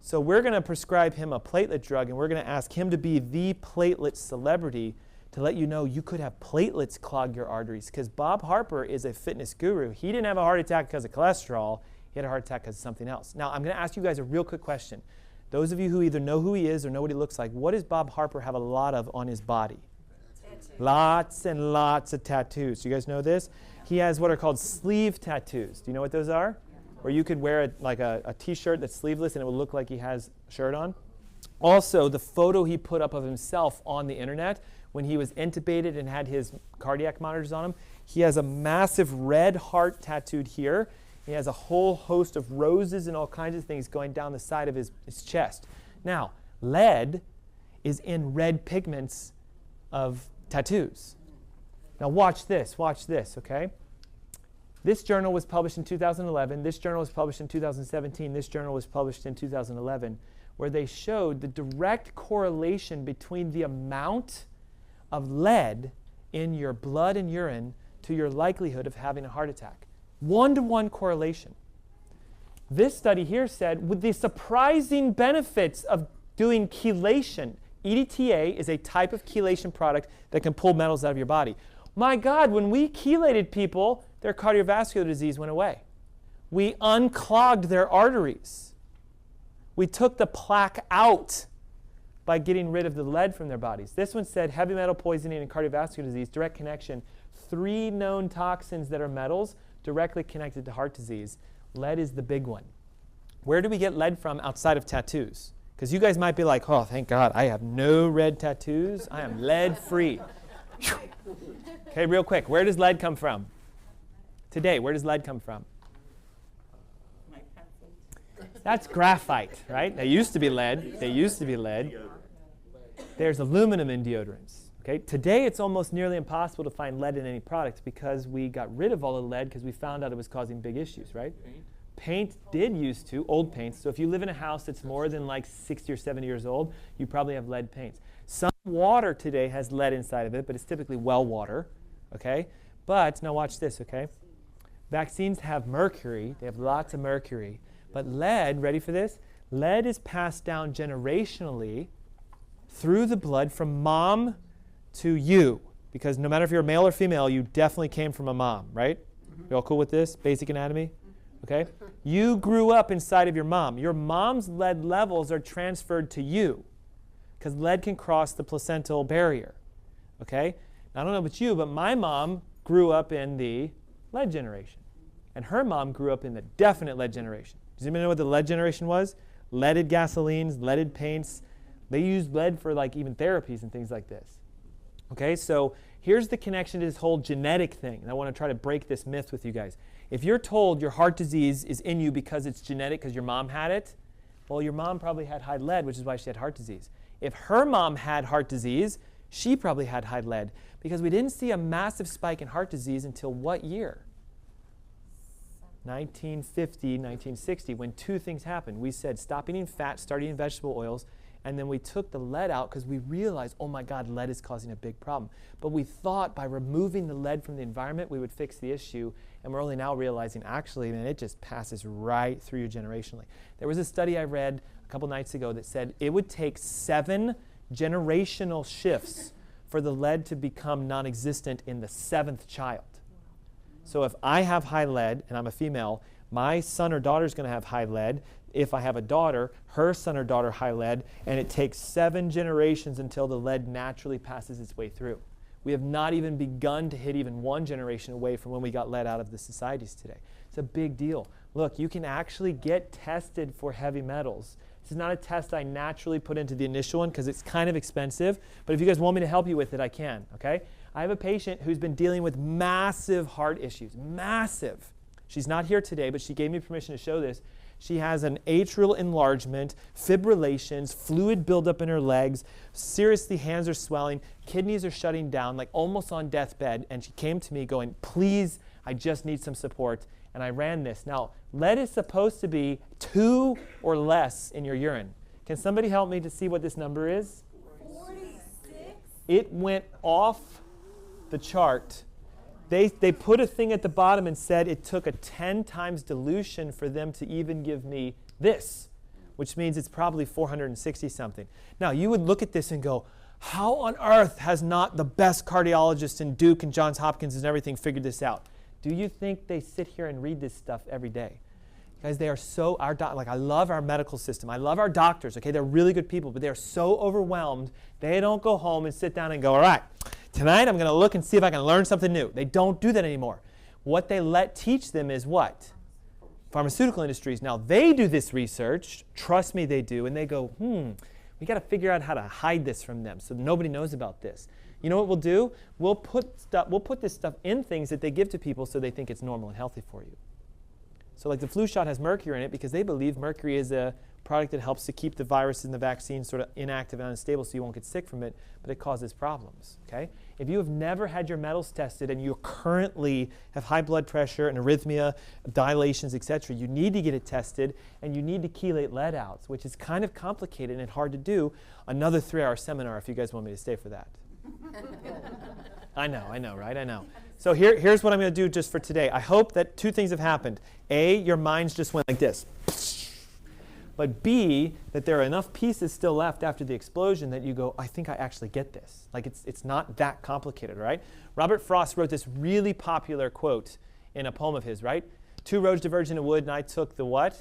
So we're going to prescribe him a platelet drug, and we're going to ask him to be the platelet celebrity to let you know you could have platelets clog your arteries, because Bob Harper is a fitness guru. He didn't have a heart attack because of cholesterol. He had a heart attack because of something else. Now, I'm going to ask you guys a real quick question. Those of you who either know who he is or know what he looks like, what does Bob Harper have a lot of on his body? Tattoos. Lots and lots of tattoos. Do you guys know this? He has what are called sleeve tattoos. Do you know what those are? Or you could wear a T-shirt that's sleeveless and it would look like he has a shirt on. Also, the photo he put up of himself on the internet when he was intubated and had his cardiac monitors on him, he has a massive red heart tattooed here. He has a whole host of roses and all kinds of things going down the side of his chest. Now, lead is in red pigments of tattoos. Now watch this, okay? This journal was published in 2011. This journal was published in 2017. This journal was published in 2011, where they showed the direct correlation between the amount of lead in your blood and urine to your likelihood of having a heart attack. 1-to-1 correlation. This study here said, with the surprising benefits of doing chelation, EDTA is a type of chelation product that can pull metals out of your body. My God, when we chelated people, their cardiovascular disease went away. We unclogged their arteries. We took the plaque out by getting rid of the lead from their bodies. This one said heavy metal poisoning and cardiovascular disease, direct connection. 3 known toxins that are metals directly connected to heart disease. Lead is the big one. Where do we get lead from outside of tattoos? Because you guys might be like, oh, thank God, I have no red tattoos. I am lead-free. Okay, real quick, where does lead come from? Today, where does lead come from? My pencils. That's graphite, right? They used to be lead. There's aluminum in deodorants. Okay? Today, it's almost nearly impossible to find lead in any product because we got rid of all the lead because we found out it was causing big issues, right? Paint did used to, old paints. So if you live in a house that's more than like 60 or 70 years old, you probably have lead paints. Some water today has lead inside of it, but it's typically well water, okay? But, now watch this, okay? Vaccines have mercury. They have lots of mercury. But lead, ready for this? Lead is passed down generationally through the blood from mom to you. Because no matter if you're a male or female, you definitely came from a mom, right? You all cool with this? Basic anatomy? Okay? You grew up inside of your mom. Your mom's lead levels are transferred to you because lead can cross the placental barrier. Okay? Now, I don't know about you, but my mom grew up in the lead generation. And her mom grew up in the definite lead generation. Does anybody know what the lead generation was? Leaded gasolines, leaded paints. They used lead for like even therapies and things like this. Okay, so here's the connection to this whole genetic thing. And I want to try to break this myth with you guys. If you're told your heart disease is in you because it's genetic because your mom had it, well, your mom probably had high lead, which is why she had heart disease. If her mom had heart disease, she probably had high lead, because we didn't see a massive spike in heart disease until what year? 1950, 1960, when two things happened. We said stop eating fat, start eating vegetable oils, and then we took the lead out because we realized, oh my God, lead is causing a big problem. But we thought by removing the lead from the environment, we would fix the issue, and we're only now realizing, actually, man, it just passes right through you generationally. There was a study I read a couple nights ago that said it would take 7 generational shifts for the lead to become non-existent in the 7th child. So if I have high lead, and I'm a female, my son or daughter is going to have high lead. If I have a daughter, her son or daughter high lead, and it takes 7 generations until the lead naturally passes its way through. We have not even begun to hit even 1 generation away from when we got lead out of the societies today. It's a big deal. Look, you can actually get tested for heavy metals. This is not a test I naturally put into the initial one because it's kind of expensive, but if you guys want me to help you with it, I can, okay? I have a patient who's been dealing with massive heart issues, massive. She's not here today, but she gave me permission to show this. She has an atrial enlargement, fibrillations, fluid buildup in her legs, seriously hands are swelling, kidneys are shutting down, like almost on deathbed, and she came to me going, please, I just need some support, and I ran this. Now, lead is supposed to be 2 or less in your urine. Can somebody help me to see what this number is? 46? It went off the chart. They put a thing at the bottom and said it took a 10 times dilution for them to even give me this, which means it's probably 460 something. Now, you would look at this and go, how on earth has not the best cardiologist in Duke and Johns Hopkins and everything figured this out? Do you think they sit here and read this stuff every day? Guys, they are so, I love our medical system. I love our doctors, okay? They're really good people, but they're so overwhelmed, they don't go home and sit down and go, all right, tonight I'm going to look and see if I can learn something new. They don't do that anymore. What they teach them is what? Pharmaceutical industries. Now, they do this research. Trust me, they do. And they go, we got to figure out how to hide this from them so nobody knows about this. You know what we'll do? We'll put this stuff in things that they give to people so they think it's normal and healthy for you. So like the flu shot has mercury in it because they believe mercury is a product that helps to keep the virus in the vaccine sort of inactive and unstable so you won't get sick from it, but it causes problems, okay? If you have never had your metals tested and you currently have high blood pressure and arrhythmia, dilations, etc., you need to get it tested and you need to chelate lead out, which is kind of complicated and hard to do. Another 3-hour seminar if you guys want me to stay for that. I know, right? I know. So here's what I'm going to do just for today. I hope that 2 things have happened. A, your minds just went like this. But B, that there are enough pieces still left after the explosion that you go, I think I actually get this. Like it's not that complicated, right? Robert Frost wrote this really popular quote in a poem of his, right? 2 roads diverged in a wood, and I took the what?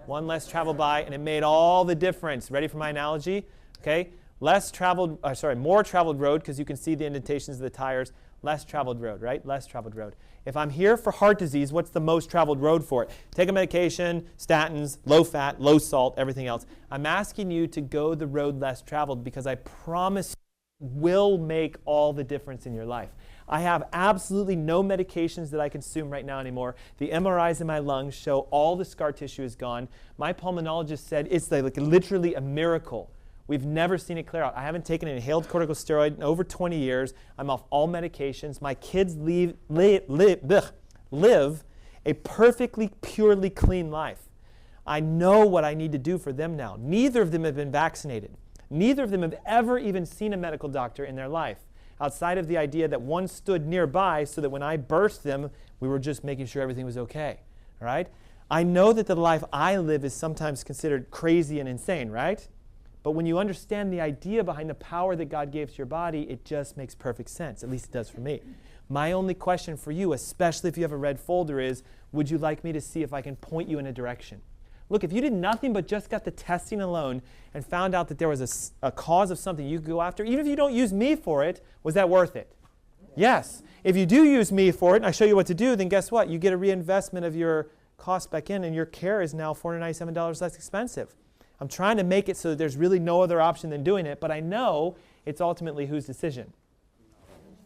1 less traveled by, and it made all the difference. Ready for my analogy? Okay? More traveled road, because you can see the indentations of the tires. Less traveled road, right? Less traveled road. If I'm here for heart disease, what's the most traveled road for it? Take a medication, statins, low fat, low salt, everything else. I'm asking you to go the road less traveled because I promise you it will make all the difference in your life. I have absolutely no medications that I consume right now anymore. The MRIs in my lungs show all the scar tissue is gone. My pulmonologist said it's like literally a miracle. We've never seen it clear out. I haven't taken an inhaled corticosteroid in over 20 years. I'm off all medications. My kids live a perfectly, purely clean life. I know what I need to do for them now. Neither of them have been vaccinated. Neither of them have ever even seen a medical doctor in their life, outside of the idea that one stood nearby so that when I birthed them, we were just making sure everything was okay. All right? I know that the life I live is sometimes considered crazy and insane, right? But when you understand the idea behind the power that God gave to your body, it just makes perfect sense. At least it does for me. My only question for you, especially if you have a red folder, is would you like me to see if I can point you in a direction? Look, if you did nothing but just got the testing alone and found out that there was a cause of something you could go after, even if you don't use me for it, was that worth it? Yes. If you do use me for it and I show you what to do, then guess what? You get a reinvestment of your cost back in and your care is now $497 less expensive. I'm trying to make it so that there's really no other option than doing it, but I know it's ultimately whose decision?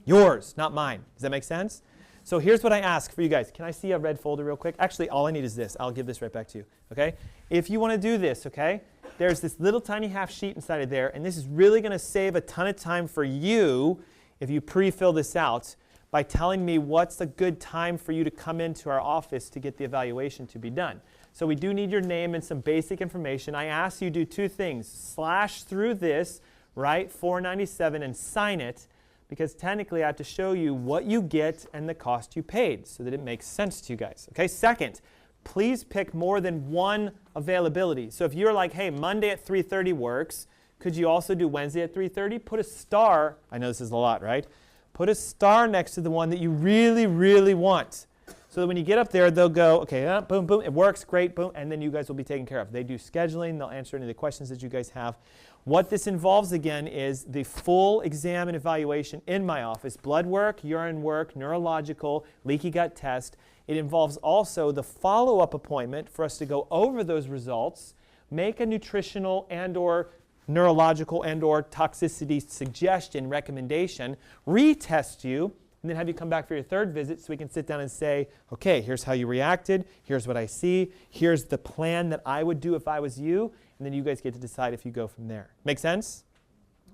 Yours, not mine. Does that make sense? So here's what I ask for you guys. Can I see a red folder real quick? Actually, all I need is this. I'll give this right back to you, okay? If you want to do this, okay, there's this little tiny half sheet inside of there, and this is really going to save a ton of time for you if you pre-fill this out by telling me what's a good time for you to come into our office to get the evaluation to be done. So we do need your name and some basic information. I ask you to do two things. Slash through this, write $497 and sign it, because technically I have to show you what you get and the cost you paid so that it makes sense to you guys. Okay. Second, please pick more than one availability. So if you're like, hey, Monday at 3:30 works, could you also do Wednesday at 3:30? Put a star. I know this is a lot, right? Put a star next to the one that you really, really want. So that when you get up there, they'll go, okay, boom, boom, it works, great, boom, and then you guys will be taken care of. They do scheduling. They'll answer any of the questions that you guys have. What this involves, again, is the full exam and evaluation in my office. Blood work, urine work, neurological, leaky gut test. It involves also the follow-up appointment for us to go over those results, make a nutritional and or neurological and or toxicity suggestion, recommendation, retest you, and then have you come back for your third visit so we can sit down and say, okay, here's how you reacted, here's what I see, here's the plan that I would do if I was you, and then you guys get to decide if you go from there. Make sense?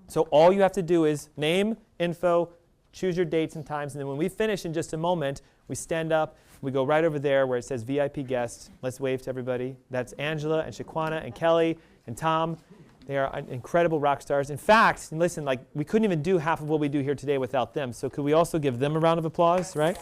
So all you have to do is name, info, choose your dates and times, and then when we finish in just a moment, we stand up, we go right over there where it says VIP guests. Let's wave to everybody. That's Angela and Shaquana and Kelly and Tom. They are incredible rock stars. In fact, and listen, like we couldn't even do half of what we do here today without them. So could we also give them a round of applause, right?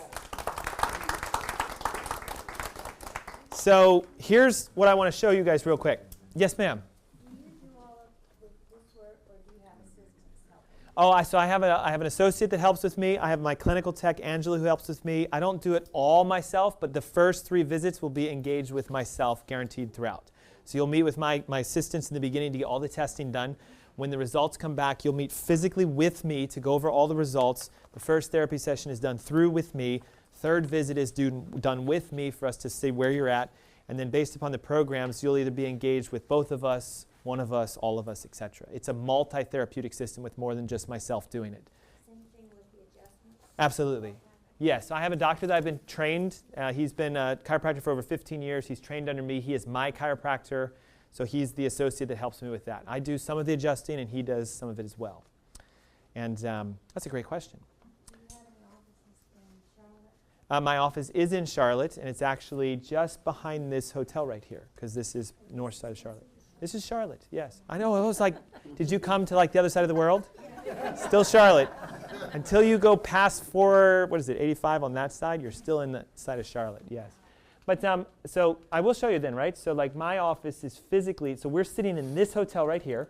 So here's what I want to show you guys real quick. Yes, ma'am. Do you do all of this work, or do you have assistants helping? Oh, so I have an associate that helps with me. I have my clinical tech, Angela, who helps with me. I don't do it all myself, but the first 3 visits will be engaged with myself, guaranteed throughout. So you'll meet with my assistants in the beginning to get all the testing done. When the results come back, you'll meet physically with me to go over all the results. The first therapy session is done through with me. Third visit is done with me for us to see where you're at. And then based upon the programs, you'll either be engaged with both of us, one of us, all of us, etc. It's a multi-therapeutic system with more than just myself doing it. Same thing with the adjustments? Absolutely. Yes, I have a doctor that I've been trained. He's been a chiropractor for over 15 years. He's trained under me. He is my chiropractor, so he's the associate that helps me with that. I do some of the adjusting, and he does some of it as well. And that's a great question. Do you have any offices in Charlotte? My office is in Charlotte, and it's actually just behind this hotel right here, because this is north side of Charlotte. This is Charlotte, yes. I know, I was like, did you come to like the other side of the world? Still Charlotte. Until you go past 85 on that side, you're still in the side of Charlotte, yes. But so I will show you then, right? So like my office is physically, so we're sitting in this hotel right here.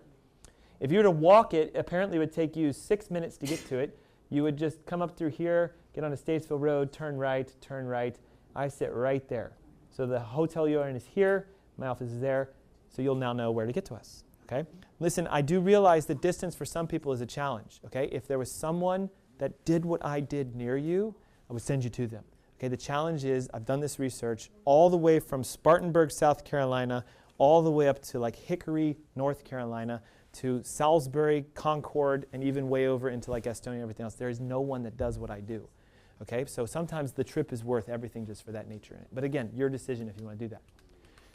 If you were to walk it, apparently it would take you 6 minutes to get to it. You would just come up through here, get onto Statesville Road, turn right, turn right. I sit right there. So the hotel you're in is here, my office is there, so you'll now know where to get to us, okay? Listen, I do realize that distance for some people is a challenge, okay? If there was someone that did what I did near you, I would send you to them. Okay, the challenge is, I've done this research all the way from Spartanburg, South Carolina, all the way up to like Hickory, North Carolina, to Salisbury, Concord, and even way over into like Estonia and everything else. There is no one that does what I do. Okay, so sometimes the trip is worth everything just for that nature in it. But again, your decision if you want to do that.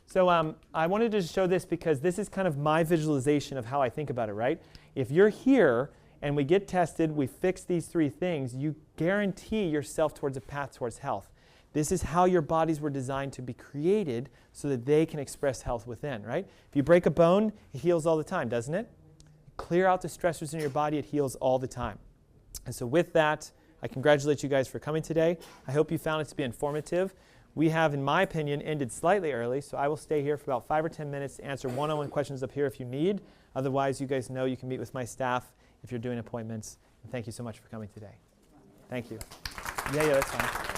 So I wanted to show this because this is kind of my visualization of how I think about it, right? If you're here and we get tested, we fix these 3 things, you guarantee yourself towards a path towards health. This is how your bodies were designed to be created so that they can express health within, right? If you break a bone, it heals all the time, doesn't it? Clear out the stressors in your body, it heals all the time. And so with that, I congratulate you guys for coming today. I hope you found it to be informative. We have, in my opinion, ended slightly early, so I will stay here for about 5 or 10 minutes to answer one-on-one questions up here if you need. Otherwise, you guys know you can meet with my staff if you're doing appointments. And thank you so much for coming today. Thank you. Yeah, that's fine.